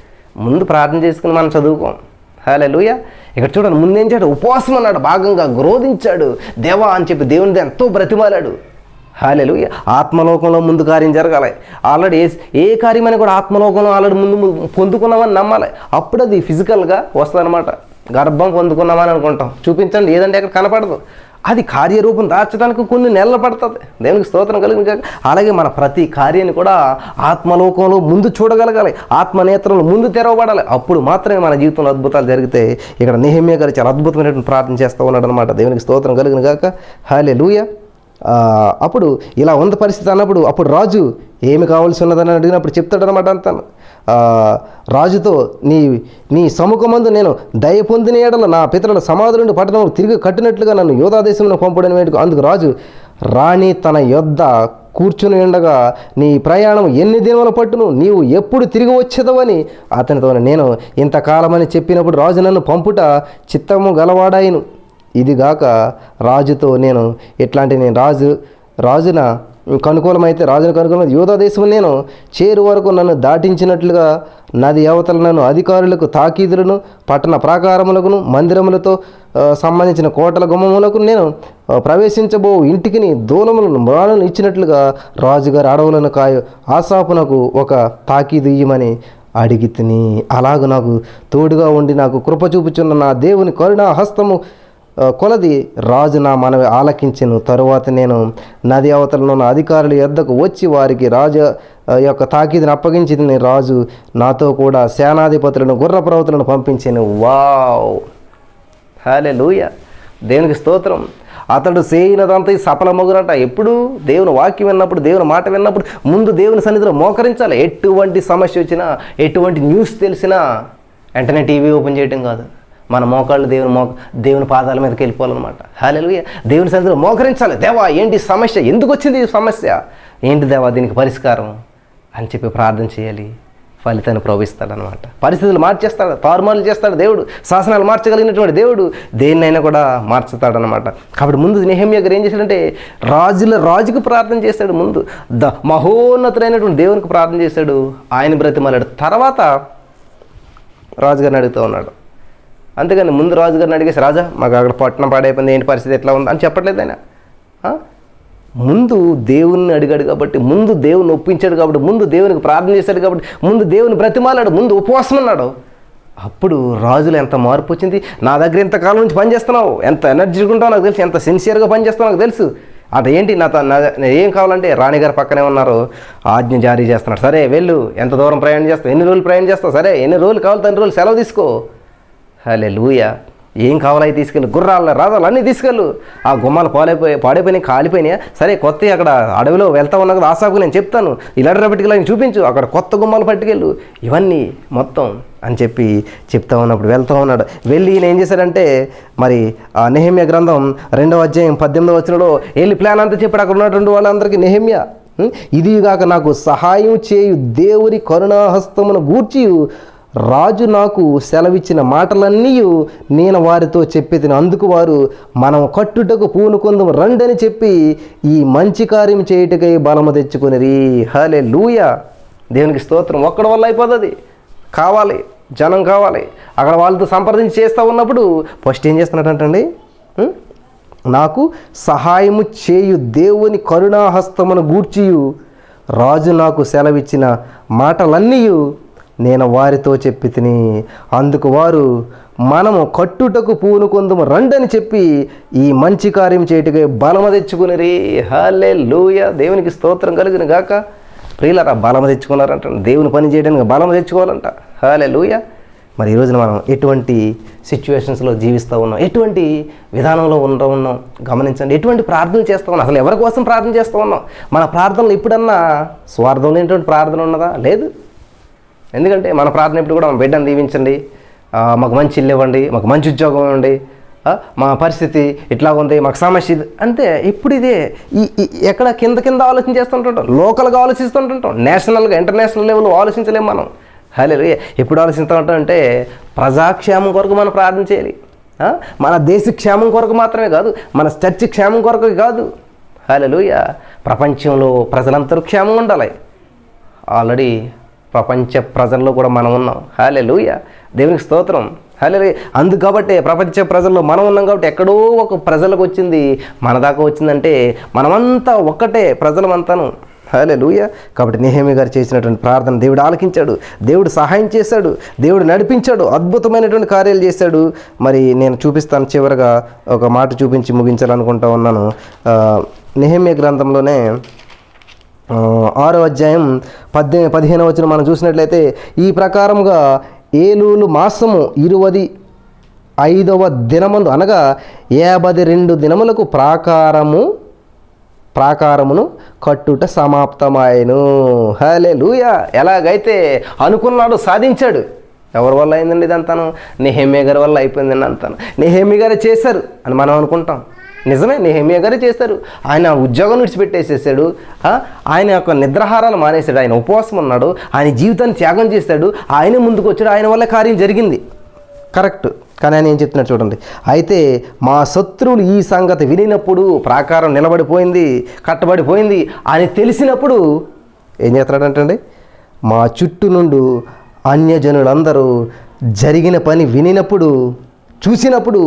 ముందు ప్రార్థన చేసుకుని మనం చదువుకోం. హల్లెలూయా. ఇక్కడ చూడండి, ముందేం చేయడు, ఉపవాసం అన్నాడు, భాగంగా గ్రోధించాడు, దేవా అని చెప్పి దేవుని ఎంతో బ్రతిమాలాడు. హల్లెలూయా. ఆత్మలోకంలో ముందు కార్యం జరగాలి. ఆల్రెడీ ఏ కార్యమైనా కూడా ఆత్మలోకంలో ఆల్రెడీ ముందు పొందుకున్నామని నమ్మాలి. అప్పుడు అది ఫిజికల్గా వస్తుందన్నమాట. గర్భం పొందుకున్నామని అనుకుంటాం, చూపించండి, ఏదంటే అక్కడ కనపడదు. అది కార్యరూపం దాచడానికి కొన్ని నెలలు పడుతుంది. దేవునికి స్తోత్రం కలిగింది. అలాగే మన ప్రతి కార్యాన్ని కూడా ఆత్మలోకంలో ముందు చూడగలగాలి, ఆత్మనేత్రంలో ముందు తెరవబడాలి. అప్పుడు మాత్రమే మన జీవితంలో అద్భుతాలు జరిగితే. ఇక్కడ నెహెమ్యా గారు చాలా అద్భుతమైనటువంటి ప్రార్థన చేస్తూ ఉన్నాడు అనమాట. దేవునికి స్తోత్రం కలిగిన గాక. హల్లెలూయా. అప్పుడు ఇలా ఉన్న పరిస్థితి అన్నప్పుడు అప్పుడు రాజు ఏమి కావాల్సి ఉన్నదని అడిగినప్పుడు చెప్తాడనమాట. అంతాను రాజుతో, నీ సముఖమందు నేను దయ పొందిన ఎడల నా పితరుల సమాధులను పట్టణం తిరిగి కట్టినట్లుగా నన్ను యోధా దేశంలో పంపడని వేడుకు. అందుకు రాజు, రాణి తన యొద్ద కూర్చుని ఉండగా నీ ప్రయాణం ఎన్ని దినముల పట్టును, నీవు ఎప్పుడు తిరిగి వచ్చేదవని అతనితో నేను ఇంతకాలమని చెప్పినప్పుడు రాజు నన్ను పంపుట చిత్తము గలవాడాయిను. ఇదిగాక రాజుతో నేను రాజున కనుకూలమైతే రాజును కనుకూలమైతే యూదా దేశం నేను చేరు వరకు నన్ను దాటించినట్లుగా నది అవతల నన్ను అధికారులకు తాకీదులను పట్టణ ప్రాకారములకును మందిరములతో సంబంధించిన కోటల గుమ్మములకు నేను ప్రవేశించబో ఇంటికి దూలములను మ్రాణులను ఇచ్చినట్లుగా రాజుగారి అడవులను ఆసాపునకు ఒక తాకీదు ఇయ్యమని అడిగి తిని. అలాగూ నాకు తోడుగా ఉండి నాకు కృప చూపుచున్న నా దేవుని కరుణా హస్తము కొలది రాజు నా మనవి ఆలకించెను. తరువాత నేను నది అవతలను ఉన్న అధికారుల యొద్దకు వచ్చి వారికి రాజు యొక్క తాకీదుని అప్పగించింది. రాజు నాతో కూడా సేనాధిపతులను గుర్రప్రవతులను పంపించాను. వావ్, హల్లెలూయా. దేవునికి స్తోత్రం. అతడు చేయనదంతా సఫలమగునట. ఎప్పుడు దేవుని వాక్యం విన్నప్పుడు, దేవుని మాట విన్నప్పుడు ముందు దేవుని సన్నిధిలో మోకరించాలి. ఎటువంటి సమస్య వచ్చినా, ఎటువంటి న్యూస్ తెలిసినా వెంటనే టీవీ ఓపెన్ చేయటం కాదు, మన మోకాళ్ళు దేవుని పాదాల మీదకి వెళ్ళిపోవాలన్నమాట. హల్లెలూయా. దేవుని సన్నిధిలో మోకరించాలి. దేవా, ఏంటి సమస్య, ఎందుకు వచ్చింది ఈ సమస్య, ఏంటి దేవా దీనికి పరిష్కారం అని చెప్పి ప్రార్థన చేయాలి. ఫలితాన్ని ప్రవహిస్తాడనమాట. పరిస్థితులు మార్చేస్తాడు, తారుమారులు చేస్తాడు దేవుడు. శాసనాలు మార్చగలిగినటువంటి దేవుడు దేన్నైనా కూడా మార్చుతాడనమాట. కాబట్టి ముందు నెహెమ్యా గారు ఏం చేశాడంటే రాజుకు ప్రార్థన చేశాడు. ముందు మహోన్నతుడైనటువంటి దేవునికి ప్రార్థన చేశాడు. ఆయన బ్రతిమాలాడు. తర్వాత రాజుగారిని అడుగుతూ ఉన్నాడు. అంతేగాని ముందు రాజుగారిని అడిగేసి, రాజా మాకు అక్కడ పట్టణం పాడైపోయింది, ఏంటి పరిస్థితి ఎట్లా ఉంది అని చెప్పట్లేదు ఆయన. ముందు దేవుణ్ణి అడిగాడు కాబట్టి, ముందు దేవుని ఒప్పించాడు కాబట్టి, ముందు దేవునికి ప్రార్థన చేశాడు కాబట్టి, ముందు దేవుని బ్రతిమాలాడు, ముందు ఉపవాసం అన్నాడు. అప్పుడు రాజులు ఎంత మార్పు వచ్చింది. నా దగ్గర ఎంతకాలం నుంచి పనిచేస్తున్నావు, ఎంత ఎనర్జీగా ఉంటావు నాకు తెలుసు, ఎంత సిన్సియర్గా పనిచేస్తావు నాకు తెలుసు. అంటే ఏంటి, ఏం కావాలంటే రాణిగారు పక్కనే ఉన్నారు, ఆజ్ఞ జారీ చేస్తున్నాడు. సరే వెళ్ళు, ఎంత దూరం ప్రయాణం చేస్తావు, ఎన్ని రోజులు ప్రయాణం చేస్తావు, సరే ఎన్ని రోజులు కావాలి అన్ని రోజులు సెలవు తీసుకో. హల్లెలూయా. ఏం కావాలో తీసుకెళ్ళు, గుర్రాలు రాజాలు అన్నీ తీసుకెళ్ళు. ఆ గుమ్మాలు పాడైపోయినాయి, కాలిపోయినాయా, సరే కొత్త అక్కడ అడవిలో వెళ్తా ఉన్నా కదా, ఆసాకు నేను చెప్తాను, ఇలా పట్టుకెళ్ళి చూపించు, అక్కడ కొత్త గుమ్మాలు పట్టుకెళ్ళు, ఇవన్నీ మొత్తం అని చెప్పి చెప్తా ఉన్నప్పుడు వెళ్తూ ఉన్నాడు. వెళ్ళి ఈయన ఏం చేశాడంటే, మరి ఆ నెహెమ్యా గ్రంథం 2వ అధ్యాయం 18వ వచనంలో వెళ్ళి ప్లాన్ అంతా చెప్పాడు అక్కడ ఉన్నటువంటి వాళ్ళందరికీ. నెహెమ్యా, ఇదిగాక నాకు సహాయం చేయు దేవుని కరుణాహస్తమును గూర్చి రాజు నాకు సెలవిచ్చిన మాటలన్నీ నేను వారితో చెప్పేది. అందుకు వారు మనం కట్టుటకు పూనుకొందుము రండని చెప్పి ఈ మంచి కార్యం చేయుటకై బలము తెచ్చుకుని. హల్లెలూయా. దేవునికి స్తోత్రం. ఒక్కడి వల్ల అయిపోతుంది, కావాలి, జనం కావాలి. అక్కడ వాళ్ళతో సంప్రదించి చేస్తూ ఉన్నప్పుడు ఫస్ట్ ఏం చేస్తున్నాడంటండి, నాకు సహాయము చేయు దేవుని కరుణాహస్తమును గూర్చియు రాజు నాకు సెలవిచ్చిన మాటలన్నీ నేను వారితో చెప్పి తిని. అందుకు వారు మనము కట్టుటకు పూనుకొందుము రండని చెప్పి ఈ మంచి కార్యం చేయటకే బలము తెచ్చుకుని. హల్లెలూయా. దేవునికి స్తోత్రం కలుగును గాక. ప్రియులారా, బలము తెచ్చుకున్నారంట, దేవుని పని చేయడానికి బలము తెచ్చుకోవాలంట. హల్లెలూయా. మరి ఈరోజున మనం ఎటువంటి సిచ్యువేషన్స్లో జీవిస్తూ ఉన్నాం, ఎటువంటి విధానంలో ఉన్నాం గమనించండి. ఎటువంటి ప్రార్థన చేస్తూ ఉన్నాం, అసలు ఎవరి కోసం ప్రార్థన చేస్తూ ఉన్నాం? మన ప్రార్థనలు ఎప్పుడన్నా స్వార్థం లేనటువంటి ప్రార్థన ఉన్నదా? లేదు. ఎందుకంటే మన ప్రార్థన ఎప్పుడు కూడా మా బిడ్డను దీవించండి, మాకు మంచి ఇల్లు ఇవ్వండి, మాకు మంచి ఉద్యోగం ఇవ్వండి, మా పరిస్థితి ఇట్లా ఉంది, మాకు సమస్య ఇది, అంతే. ఇప్పుడు ఇదే ఎక్కడ కింద ఆలోచన చేస్తుంటుంటాం, లోకల్గా ఆలోచిస్తుంటుంటాం, నేషనల్గా ఇంటర్నేషనల్ లెవెల్లో ఆలోచించలేము మనం. హల్లెలూయా. ఎప్పుడు ఆలోచిస్తూ ఉంటాం అంటే ప్రజాక్షేమం కొరకు మనం ప్రార్థన చేయాలి. మన దేశ క్షేమం కొరకు మాత్రమే కాదు, మన చర్చ్ క్షేమం కొరకు కాదు. హల్లెలూయా. ప్రపంచంలో ప్రజలందరూ క్షేమం ఉండాలి. ఆల్రెడీ ప్రపంచ ప్రజల్లో కూడా మనం ఉన్నాం. హల్లెలూయా, దేవునికి స్తోత్రం. హల్లెలూయా. అందుకు కాబట్టి ప్రపంచ ప్రజల్లో మనం ఉన్నాం కాబట్టి ఎక్కడో ఒక ప్రజలకు వచ్చింది, మన దాకా వచ్చిందంటే మనమంతా ఒక్కటే, ప్రజలమంతాను. హల్లెలూయా. కాబట్టి నెహెమ్యా గారు చేసినటువంటి ప్రార్థన దేవుడు ఆలకించాడు, దేవుడు సహాయం చేశాడు, దేవుడు నడిపించాడు, అద్భుతమైనటువంటి కార్యాలు చేశాడు. మరి నేను చూపిస్తాను, చివరగా ఒక మాట చూపించి ముగించాలనుకుంటా ఉన్నాను. నెహెమ్యా గ్రంథంలోనే 6వ అధ్యాయం 15వ వచనం మనం చూసినట్లయితే, ఈ ప్రకారముగా ఏలూలు మాసము 25వ దినమందు అనగా 52 దినములకు ప్రాకారమును కట్టుట సమాప్తమాయను. హల్లెలూయా. ఎలాగైతే అనుకున్నాడు సాధించాడు. ఎవరి వల్ల అయిందండి ఇదంతాను? నెహెమ్యా గారి వల్ల అయిపోయిందండి అంతాను. నెహెమ్యా గారే చేశారు అని మనం అనుకుంటాం. నిజమే, నెహెమ్యా గారే చేశారు. ఆయన ఉద్యోగం విడిచిపెట్టేసేసాడు, ఆయన యొక్క నిద్రాహారాలు మానేశాడు, ఆయన ఉపవాసం ఉన్నాడు, ఆయన జీవితాన్ని త్యాగం చేశాడు, ఆయనే ముందుకు వచ్చాడు, ఆయన వల్ల కార్యం జరిగింది. కరెక్ట్. కానీ ఆయన ఏం చెప్తున్నాడు చూడండి, అయితే మా శత్రువులు ఈ సంగతి వినినప్పుడు, ప్రాకారం నిలబడిపోయింది, కట్టబడిపోయింది అని తెలిసినప్పుడు ఏం చేస్తున్నాడంటండి, మా చుట్టూ నుండి అన్యజనులందరూ జరిగిన పని వినినప్పుడు, చూసినప్పుడు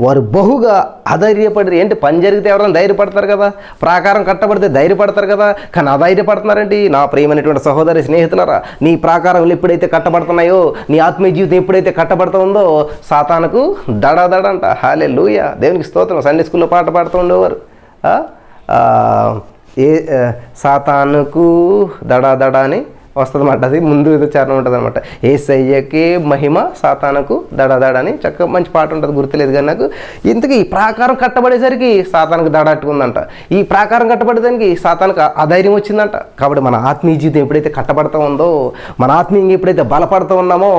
వారు బహుగా అధైర్యపడి. ఏంటి, పని జరిగితే ఎవరైనా ధైర్యపడతారు కదా, ప్రాకారం కట్టబడితే ధైర్యపడతారు కదా, కానీ అధైర్యపడుతున్నారండి. నా ప్రియమైనటువంటి సహోదరి స్నేహితులరా, నీ ప్రాకారంలో ఎప్పుడైతే కట్టబడుతున్నాయో, నీ ఆత్మీయ జీవితం ఎప్పుడైతే కట్టబడుతుందో సాతానుకు దడదడంట. హల్లెలూయా, దేవునికి స్తోత్రం. సండే స్కూల్లో పాట పాడుతూ ఉండేవారు, సాతానుకు దడ అని వస్తుందన్నమాట. అది ముందు ఏదో చరణం ఉంటుంది అనమాట. యేసయ్యకే మహిమ సాతానుకు దడ అని చక్కగా మంచి పాట ఉంటుంది, గుర్తులేదు కానీ నాకు. ఇంతకీ ఈ ప్రాకారం కట్టబడేసరికి సాతానుకు దడట్టుకుందంట. ఈ ప్రాకారం కట్టబడేదానికి సాతానుకు అధైర్యం వచ్చిందంట. కాబట్టి మన ఆత్మీయ జీవితం ఎప్పుడైతే కట్టబడుతూ ఉందో, మన ఆత్మీయంగా ఎప్పుడైతే బలపడుతూ ఉన్నామో,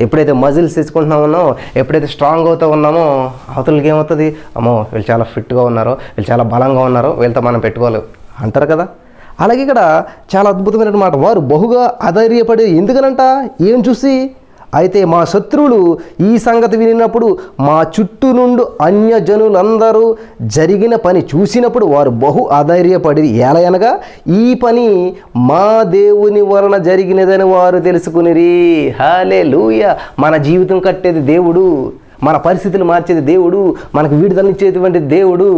ఎప్పుడైతే మజిల్స్ తెచ్చుకుంటున్నామో, ఎప్పుడైతే స్ట్రాంగ్ అవుతూ ఉన్నామో, అవతలకి ఏమవుతుంది, అమ్మో వీళ్ళు చాలా ఫిట్గా ఉన్నారో, వీళ్ళు చాలా బలంగా ఉన్నారో, వీళ్ళతో మనం పెట్టుకోలేవు అంటారు కదా. అలాగే ఇక్కడ చాలా అద్భుతమైన మాట, వారు బహుగా అధైర్యపడి. ఎందుకనంట, ఏం చూసి, అయితే మా శత్రువులు ఈ సంగతి వినినప్పుడు, మా చుట్టూ నుండి అన్యజనులందరూ జరిగిన పని చూసినప్పుడు వారు బహు అధైర్యపడి. ఎలయనగా ఈ పని మా దేవుని వలన జరిగినదని వారు తెలుసుకునిరి. హల్లెలూయా. మన జీవితం కట్టేది దేవుడు, మన పరిస్థితులు మార్చేది దేవుడు, మనకు విడుదలనిచ్చేటువంటి దేవుడు,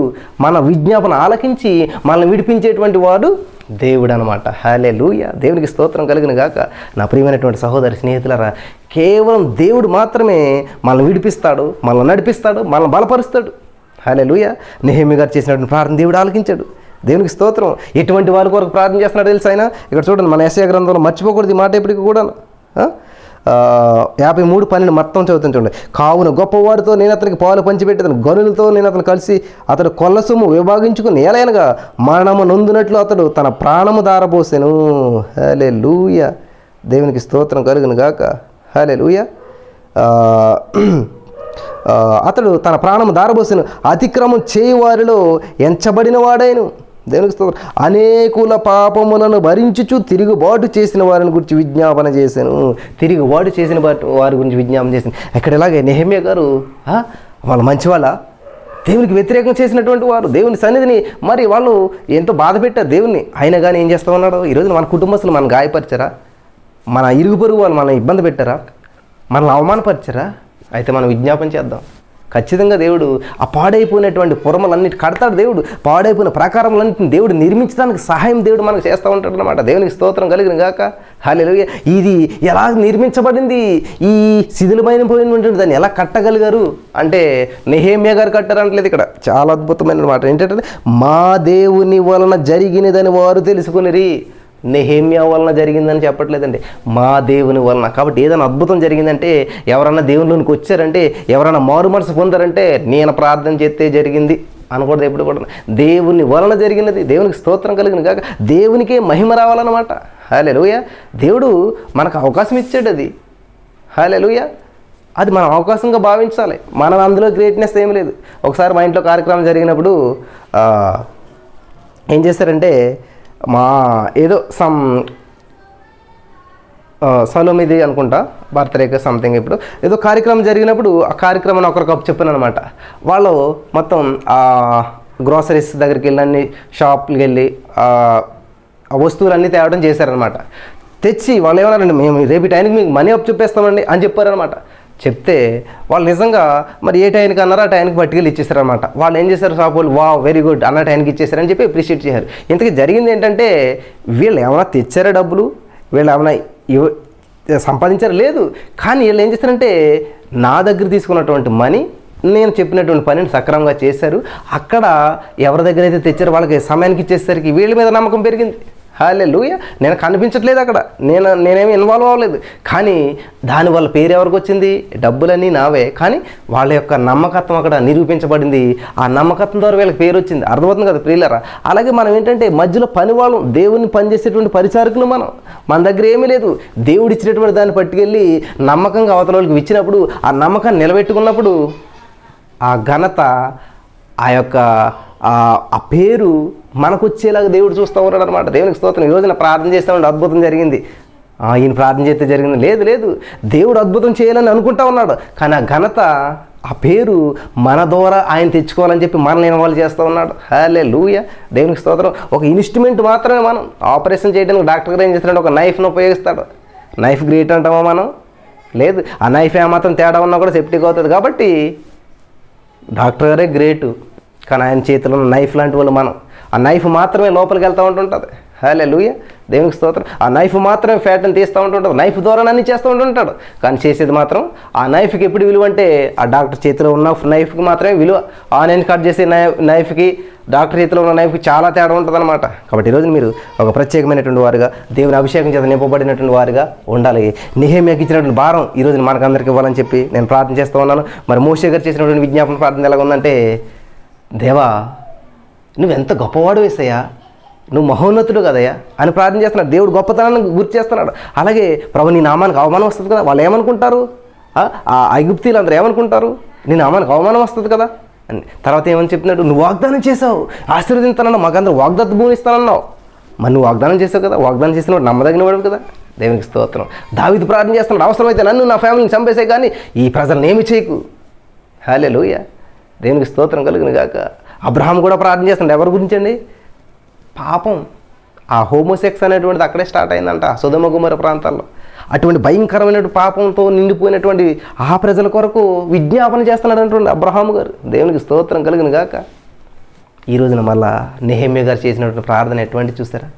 మన విజ్ఞాపన ఆలకించి మనల్ని విడిపించేటువంటి వాడు దేవుడు అనమాట. హల్లెలూయా, దేవునికి స్తోత్రం కలిగిన గాక. నా ప్రియమైనటువంటి సహోదరి స్నేహితులారా, కేవలం దేవుడు మాత్రమే మనల్ని విడిపిస్తాడు, మనల్ని నడిపిస్తాడు, మనల్ని బలపరుస్తాడు. హల్లెలూయా. నెహెమ్యా గారు చేసినటువంటి ప్రార్థన దేవుడు ఆలకించాడు. దేవునికి స్తోత్రం. ఎటువంటి వారి కొరకు ప్రార్థన చేస్తున్నాడు తెలుసు ఆయన. ఇక్కడ చూడండి, మన యెషయా గ్రంథంలో మర్చిపోకూడదు ఈ మాట ఎప్పటికీ కూడా. 53:12 మొత్తం చదువుతాను చూడండి. కావున గొప్పవారితో నేను అతనికి పాలు పంచిపెట్టేదను, గనులతో నేను అతను కలిసి అతడు కొల్ల సొమ్ము విభాగించుకుని ఏలైనగా మరణము నొందునట్లు అతడు తన ప్రాణము దారబోసెను. హల్లెలూయా, దేవునికి స్తోత్రం కలుగును గాక. హల్లెలూయా. అతడు తన ప్రాణము దారబోసెను, అతిక్రమం చేయువారిలో ఎంచబడిన వాడైను. దేవునికి స్తోత్రం. అనేకుల పాపములను భరించుచు తిరుగుబాటు చేసిన వారిని గురించి విజ్ఞాపన చేశాను. తిరుగుబాటు చేసిన వారి గురించి విజ్ఞాపన చేశాను. ఇక్కడ ఎలాగే నెహెమ్యా గారు వాళ్ళు మంచివాళ్ళ, దేవునికి వ్యతిరేకం చేసినటువంటి వారు, దేవుని సన్నిధిని మరి వాళ్ళు ఎంతో బాధ పెట్టారు దేవుని. అయినా కానీ ఏం చేస్తూ ఉన్నాడు, ఈరోజు మన కుటుంబస్తులు మనం గాయపరిచారా, మన ఇరుగు పొరుగు వాళ్ళు మనం ఇబ్బంది పెట్టారా, మనల్ని అవమానపరిచారా? అయితే మనం విజ్ఞాపన చేద్దాం. ఖచ్చితంగా దేవుడు ఆ పాడైపోయినటువంటి పురములన్నిటి కడతాడు. దేవుడు పాడైపోయిన ప్రాకారములన్నింటిని దేవుడు నిర్మించడానికి సహాయం దేవుడు మనకు చేస్తూ ఉంటాడు అనమాట. దేవునికి స్తోత్రం కలిగిన గాక. హల్లెలూయా. ఇది ఎలా నిర్మించబడింది, ఈ శిథిలమైనటువంటి దాన్ని ఎలా కట్టగలిగారు అంటే నెహెమ్యా గారు కట్టారంటలేదు. ఇక్కడ చాలా అద్భుతమైన మాట ఏంటంటే, మా దేవుని వలన జరిగినదని వారు తెలుసుకునిరి. నెహెమ్యా వలన జరిగిందని చెప్పట్లేదండి, మా దేవుని వలన. కాబట్టి ఏదైనా అద్భుతం జరిగిందంటే, ఎవరన్నా దేవునిలోనికి వచ్చారంటే, ఎవరైనా మారు మనసు పొందారంటే, నేను ప్రార్థన చేస్తే జరిగింది అనకూడదు ఎప్పుడు కూడా. దేవుని వలన జరిగినది. దేవునికి స్తోత్రం కలిగిన కాక దేవునికే మహిమ రావాలన్నమాట. హల్లెలూయా. దేవుడు మనకు అవకాశం ఇచ్చాడు, అది హల్లెలూయా. అది మనం అవకాశంగా భావించాలి. మనం అందులో గ్రేట్నెస్ ఏం లేదు. ఒకసారి మా ఇంట్లో కార్యక్రమం జరిగినప్పుడు ఏం చేస్తారంటే, మా ఏదో సలోమిది అనుకుంటా, బర్త్డేకి సంథింగ్, ఇప్పుడు ఏదో కార్యక్రమం జరిగినప్పుడు ఆ కార్యక్రమాన్ని ఒకరికి చెప్పాను అనమాట. వాళ్ళు మొత్తం గ్రోసరీస్ దగ్గరికి వెళ్ళి, అన్ని షాపులకి వెళ్ళి ఆ వస్తువులన్నీ తేవడం చేశారనమాట. తెచ్చి వాళ్ళు ఏమన్నారండి, మేము రేపు టైంకి మీకు మనీ అప్ చెప్పేస్తామండి అని చెప్పారనమాట. చెప్తే వాళ్ళు నిజంగా మరి ఏ టైంకి అన్నారో ఆ టైంకి పట్టుకెళ్ళి ఇచ్చేసారనమాట. వాళ్ళు ఏం చేశారు, షాప్ వాళ్ళు వా వెరీ గుడ్ అన్న టైంకి ఇచ్చేసారని చెప్పి అప్రిషియేట్ చేశారు. ఇంతకీ జరిగింది ఏంటంటే, వీళ్ళు ఏమైనా తెచ్చారా డబ్బులు, వీళ్ళు ఏమైనా సంపాదించారు లేదు. కానీ వీళ్ళు ఏం చేస్తారంటే నా దగ్గర తీసుకున్నటువంటి మనీ నేను చెప్పినటువంటి పనిని సక్రమంగా చేశారు. అక్కడ ఎవరి దగ్గర అయితే తెచ్చారో వాళ్ళకి సమయానికి ఇచ్చేసరికి వీళ్ళ మీద నమ్మకం పెరిగింది. హల్లెలూయా. నేను కనిపించట్లేదు అక్కడ, నేనేమి ఇన్వాల్వ్ అవ్వలేదు. కానీ దానివల్ల పేరు ఎవరికి వచ్చింది, డబ్బులన్నీ నావే. కానీ వాళ్ళ యొక్క నమ్మకత్వం అక్కడ నిరూపించబడింది. ఆ నమ్మకత్వం ద్వారా వీళ్ళకి పేరు వచ్చింది. అర్థమవుతుంది కదా ప్రియులారా. అలాగే మనం ఏంటంటే మధ్యలో పనివాళ్ళం, దేవుని పనిచేసేటువంటి పరిచారకులు మన దగ్గర ఏమీ లేదు. దేవుడు ఇచ్చినటువంటి దాన్ని పట్టుకెళ్ళి నమ్మకంగా అవతల వాళ్ళకి ఇచ్చినప్పుడు, ఆ నమ్మకాన్ని నిలబెట్టుకున్నప్పుడు ఆ ఘనత, ఆ యొక్క ఆ పేరు మనకు వచ్చేలాగా దేవుడు చూస్తూ ఉన్నాడు అనమాట. దేవునికి స్తోత్రం. ఈరోజు నా ప్రార్థన చేస్తామంటే అద్భుతం జరిగింది, ఈయన ప్రార్థన చేస్తే జరిగింది లేదు. దేవుడు అద్భుతం చేయాలని అనుకుంటా ఉన్నాడు. కానీ ఆ ఘనత, ఆ పేరు మన ద్వారా ఆయన తెచ్చుకోవాలని చెప్పి మనల్ని ఇన్వాల్వ్ చేస్తూ ఉన్నాడు. హల్లెలూయా. దేవునికి స్తోత్రం. ఒక ఇన్స్ట్రుమెంట్ మాత్రమే. మనం ఆపరేషన్ చేయడానికి డాక్టర్ గారు ఏం చేస్తాడు, ఒక నైఫ్ను ఉపయోగిస్తాడు. నైఫ్ గ్రేట్ అంటామా మనం? లేదు. ఆ నైఫ్ ఏమాత్రం తేడా ఉన్నా కూడా సెప్టిక్ అవుతుంది. కాబట్టి డాక్టర్ గారే గ్రేటు, కానీ ఆయన చేతిలో ఉన్న నైఫ్ లాంటి వాళ్ళు మనం. ఆ నైఫ్ మాత్రమే లోపలికి వెళ్తూ ఉంటుంటుంది. హల్లెలూయా. దేవునికి స్తోత్రం. ఆ నైఫ్ మాత్రమే ఫ్యాట్ని తీస్తూ ఉంటుంటుంది. నైఫ్ ద్వారా అన్నీ చేస్తూ ఉంటుంటాడు. కానీ చేసేది మాత్రం ఆ నైఫ్కి ఎప్పుడు విలువ అంటే, ఆ డాక్టర్ చేతిలో ఉన్న నైఫ్కి మాత్రమే విలువ. ఆనియన్ కట్ చేసే నైఫ్కి డాక్టర్ చేతిలో ఉన్న నైఫ్కి చాలా తేడా ఉంటుంది అనమాట. కాబట్టి ఈరోజు మీరు ఒక ప్రత్యేకమైనటువంటి వారుగా, దేవుని అభిషేకం చేత నింపబడినటువంటి వారుగా ఉండాలి. నెహెమ్యాకి ఇచ్చినటువంటి భారం ఈరోజు మనకందరికి ఇవ్వాలని చెప్పి నేను ప్రార్థన చేస్తూ ఉన్నాను. మరి మోషే గారు చేసినటువంటి విజ్ఞాపన ప్రార్థన ఎలాగ ఉందంటే, దేవా నువ్వెంత గొప్పవాడు యేసయ్యా, నువ్వు మహోన్నతుడు కదయ్యా అని ప్రార్థన చేస్తున్నాడు. దేవుడు గొప్పతనాన్ని గుర్తు చేస్తున్నాడు. అలాగే ప్రభు నీ నామానికి అవమానం వస్తుంది కదా, వాళ్ళు ఏమనుకుంటారు, ఆ ఐగుప్తీలు అందరూ ఏమనుకుంటారు, నీ నామానికి అవమానం వస్తుంది కదా అని. తర్వాత ఏమని చెప్పినాడు, నువ్వు వాగ్దానం చేసావు, ఆశీర్వదించానన్నావు, మాకందరూ వాగ్దత్త భూమి ఇస్తానన్నావు. మరి నువ్వు వాగ్దానం చేసావు కదా, వాగ్దానం చేసిన వాడు నమ్మదగిన వాడు కదా. దేవునికి స్తోత్రం. దావీదు ప్రార్థన చేస్తున్నాడు, అవసరమైతే నన్ను నా ఫ్యామిలీని చంపేసే కానీ ఈ ప్రజలను ఏమి చేయకు. హల్లెలూయా. దేవునికి స్తోత్రం కలుగును గాక. అబ్రహాం కూడా ప్రార్థన చేస్తున్నాడు. ఎవరి గురించి అండి? పాపం, ఆ హోమోసెక్స్ అనేటువంటిది అక్కడే స్టార్ట్ అయిందంట, సొదొమ గొమొర్రా ప్రాంతాల్లో. అటువంటి భయంకరమైన పాపంతో నిండిపోయినటువంటి ఆ ప్రజల కొరకు విజ్ఞాపన చేస్తున్నాడు అంటుండే అబ్రహాము గారు. దేవునికి స్తోత్రం కలుగును గాక. ఈ రోజున మళ్ళా నెహెమ్యా గారు చేసినటువంటి ప్రార్థన ఎటువంటి చూసారా?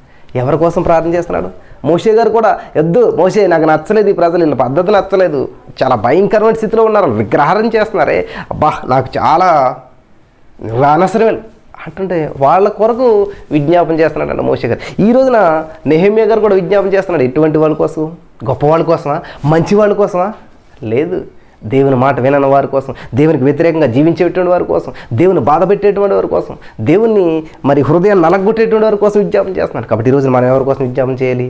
ఎవరి కోసం ప్రార్థన చేస్తున్నాడు? మోషే గారు కూడా, ఎద్దు మోషే నాకు నచ్చలేదు, ఈ ప్రజలు వీళ్ళ పద్ధతి నచ్చలేదు, చాలా భయంకరమైన స్థితిలో ఉన్నారు, విగ్రహారం చేస్తున్నారే, అబ్బా నాకు చాలా అనవసరమే అంటుంటే వాళ్ళ కొరకు విజ్ఞాపన చేస్తున్నాడు మోషే గారు. ఈ రోజున నెహెమ్యా గారు కూడా విజ్ఞాపన చేస్తున్నాడు. ఇటువంటి వాళ్ళ కోసం, గొప్పవాళ్ళ కోసమా, మంచి వాళ్ళ కోసమా? లేదు. దేవుని మాట వినని వారి కోసం, దేవునికి వ్యతిరేకంగా జీవించేటువంటి వారి కోసం, దేవుని బాధ పెట్టేటువంటి వారి కోసం, దేవుని మరి హృదయాన్ని నలగొట్టేటువంటి వారి కోసం విజ్ఞాపన చేస్తున్నాడు. కాబట్టి ఈరోజు మనం ఎవరి కోసం విజ్ఞాపన చేయాలి?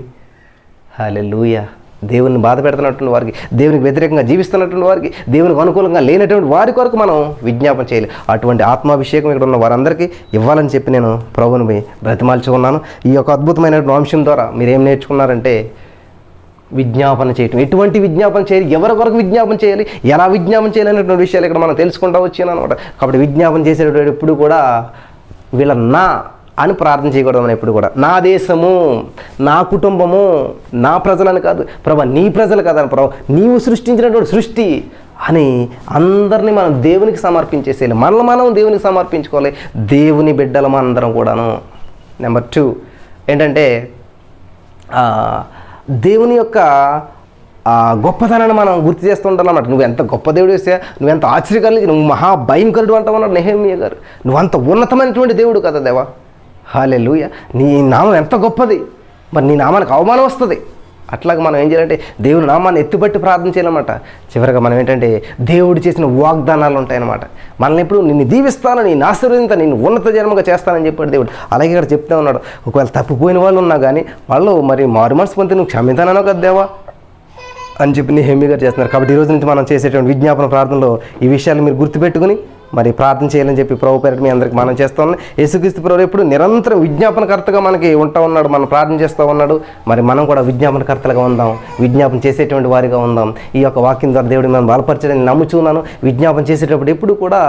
హల్లెలూయా. దేవుని బాధ పెడుతున్నటువంటి వారికి, దేవునికి వ్యతిరేకంగా జీవిస్తున్నటువంటి వారికి, దేవునికి అనుకూలంగా లేనటువంటి వారి కొరకు మనం విజ్ఞాపన చేయాలి. అటువంటి ఆత్మాభిషేకం ఇక్కడ ఉన్న వారందరికీ ఇవ్వాలని చెప్పి నేను ప్రభువుని బ్రతిమాల్చుకున్నాను. ఈ యొక్క అద్భుతమైనటువంటి అంశం ద్వారా మీరు ఏం నేర్చుకున్నారంటే, విజ్ఞాపన చేయటం. ఎటువంటి విజ్ఞాపన చేయాలి, ఎవరి కొరకు విజ్ఞాపన చేయాలి, ఎలా విజ్ఞాపన చేయాలి అనేటువంటి విషయాలు ఇక్కడ మనం తెలుసుకుంటూ వచ్చాను అనమాట. కాబట్టి విజ్ఞాపన చేసేటప్పుడు ఎప్పుడు కూడా వీళ్ళ నా అని ప్రార్థన చేయకూడదు. మనం ఎప్పుడు కూడా నా దేశము, నా కుటుంబము, నా ప్రజలని కాదు ప్రభా, నీ ప్రజలు కదా ప్రభా, నీవు సృష్టించినటువంటి సృష్టి అని అందరినీ మనం దేవునికి సమర్పించేసేయాలి. మనల్ని మనం దేవునికి సమర్పించుకోవాలి. దేవుని బిడ్డలం అందరం కూడాను. నెంబర్ 2 ఏంటంటే, దేవుని యొక్క గొప్పతనాన్ని మనం గుర్తు చేస్తూ ఉంటాం అన్నమాట. నువ్వు ఎంత గొప్ప దేవుడు వేసా, నువ్వెంత ఆశ్చర్యకరం, నువ్వు మహాభయంకరుడు అంటావు నెహెమ్యా గారు. నువ్వంత ఉన్నతమైనటువంటి దేవుడు కదా దేవా. హల్లెలూయా. నీ నామం ఎంత గొప్పది, మరి నీ నామానికి అవమానం వస్తుంది. అట్లాగే మనం ఏం చేయాలంటే దేవుని నామాన్ని ఎత్తుపట్టి ప్రార్థన చేయాలన్నమాట. చివరిగా మనం ఏంటంటే దేవుడు చేసిన వాగ్దానాలు ఉంటాయన్నమాట. మనల్ని ఎప్పుడు నిన్ను దీవిస్తాను, నేను ఆశీర్వదింతా, నేను ఉన్నత జన్మగా చేస్తానని చెప్పాడు దేవుడు. అలాగే ఇక్కడ చెప్తే ఉన్నాడు, ఒకవేళ తప్పిపోయిన వాళ్ళు ఉన్నా కానీ వాళ్ళు మరి మారు మనసు పొందితే నువ్వు క్షమితానో కదా దేవా అని చెప్పి నెహెమ్యా గారు చేస్తున్నారు. కాబట్టి ఈ రోజు నుంచి మనం చేసేటువంటి విజ్ఞాపన ప్రార్థనలో ఈ విషయాలు మీరు గుర్తుపెట్టుకుని మరి ప్రార్థన చేయాలని చెప్పి ప్రభు పేరిట మీ అందరికీ మనం చేస్తూ ఉన్నాం. యేసుక్రీస్తు ప్రభు ఎప్పుడు నిరంతరం విజ్ఞాపనకర్తగా మనకి ఉంటా ఉన్నాడు, మనం ప్రార్థన చేస్తూ ఉన్నాడు. మరి మనం కూడా విజ్ఞాపనకర్తలుగా ఉందాం, విజ్ఞాపన చేసేటువంటి వారిగా ఉందాం. ఈ యొక్క వాక్యం ద్వారా దేవుడిని మనం బలపరచడానికి నమ్ముచున్నాను. విజ్ఞాపన చేసేటప్పుడు ఎప్పుడు కూడా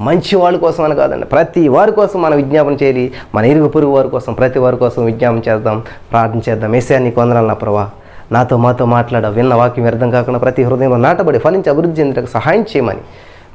మంచి వాళ్ళ కోసం అని కాదండి, ప్రతి వారి కోసం మనం విజ్ఞాపన చేయాలి. మన ఇరుగు పొరుగు వారి కోసం, ప్రతి వారి కోసం విజ్ఞాపన చేద్దాం, ప్రార్థన చేద్దాం. యేసయ్యా నీకు వందనాలు నా ప్రభా, నాతో మాతో మాట్లాడ, విన్న వాక్యం వ్యర్థం కాకుండా ప్రతి హృదయంలో నాటబడి ఫలించి అభివృద్ధి చెందడానికి సహాయం చేయమని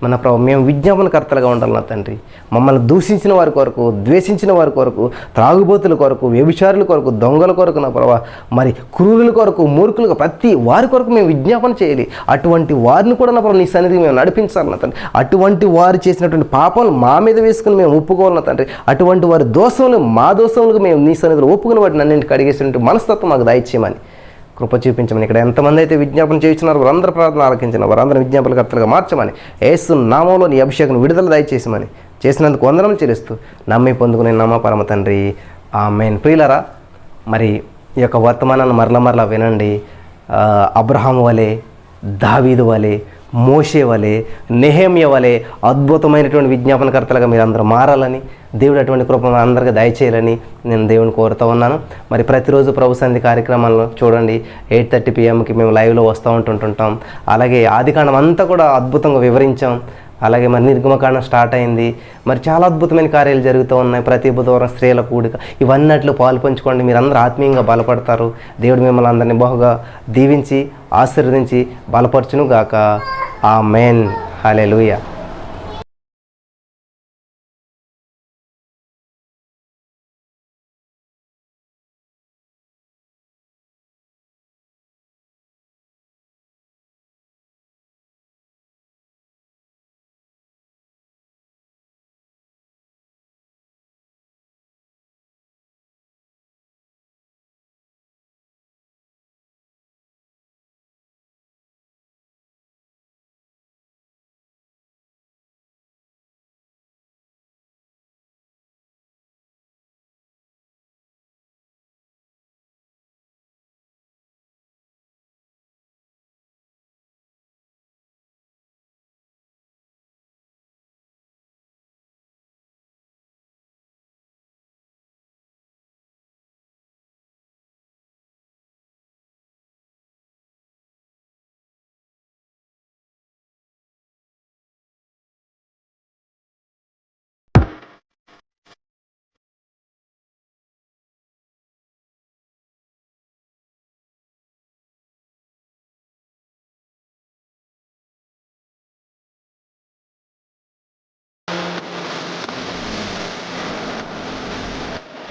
మన ప్రభు మేము విజ్ఞాపనకర్తలుగా ఉండాలి నా తండ్రి. మమ్మల్ని దూషించిన వారి కొరకు, ద్వేషించిన వారి కొరకు, త్రాగుబోతుల కొరకు, వ్యభిచారుల కొరకు, దొంగల కొరకు నా ప్రభా, మరి క్రూరుల కొరకు, మూర్ఖులకు, ప్రతి వారి కొరకు మేము విజ్ఞాపన చేయాలి. అటువంటి వారిని కూడా నా ప్రభు నీ సన్నిధికి మేము నడిపించాలి నా తండ్రి. అటువంటి వారు చేసినటువంటి పాపాలు మా మీద వేసుకుని మేము ఒప్పుకోవాలి నా తండ్రి. అటువంటి వారి దోషములు మా దోషములకు మేము నీ సన్నిధిలో ఒప్పుకుని వాటిని అన్నింటికి అడిగేసినటువంటి మనస్తత్వం మాకు దయచేయమని కృప చూపించమని. ఇక్కడ ఎంతమంది అయితే విజ్ఞాపన చేస్తున్నారు వారందరూ ప్రార్థన ఆలకించిన వారందరూ విజ్ఞాపనకర్తలుగా మార్చమని, యేసు నామములో నీ అభిషేకం విడుదల దయచేసమని చేసినందుకు వందనం చెల్లిస్తూ నమ్మి పొందుకునే నమ్మ పరమ తండ్రి, ఆమేన్. ప్రియులారా, మరి ఈ యొక్క వర్తమానాన్ని మరల వినండి. అబ్రహాము వలె, దావీదు వలె, మోషే వలె, నెహెమ్యా వలె అద్భుతమైనటువంటి విజ్ఞాపనకర్తలుగా మీరు అందరూ మారాలని, దేవుడు అటువంటి కృప అందరికీ దయచేయాలని నేను దేవుని కోరుతూ ఉన్నాను. మరి ప్రతిరోజు ప్రభు సంధి కార్యక్రమాలను చూడండి. 8:30 PM మేము లైవ్లో వస్తూ ఉంటుంటాం. అలాగే ఆదికాండం అంతా కూడా అద్భుతంగా వివరించాం. అలాగే మరి నిర్గమకాండం స్టార్ట్ అయింది. మరి చాలా అద్భుతమైన కార్యాలు జరుగుతూ ఉన్నాయి. ప్రతి బుధవారం స్త్రీల కూడిక, ఇవన్నట్లు పాలు పంచుకోండి. మీరు అందరూ ఆత్మీయంగా బలపడతారు. దేవుడు మిమ్మల్ని అందరినీ బహుగా దీవించి ఆశీర్వదించి బలపరచును గాక. ఆమేన్. హల్లెలూయా.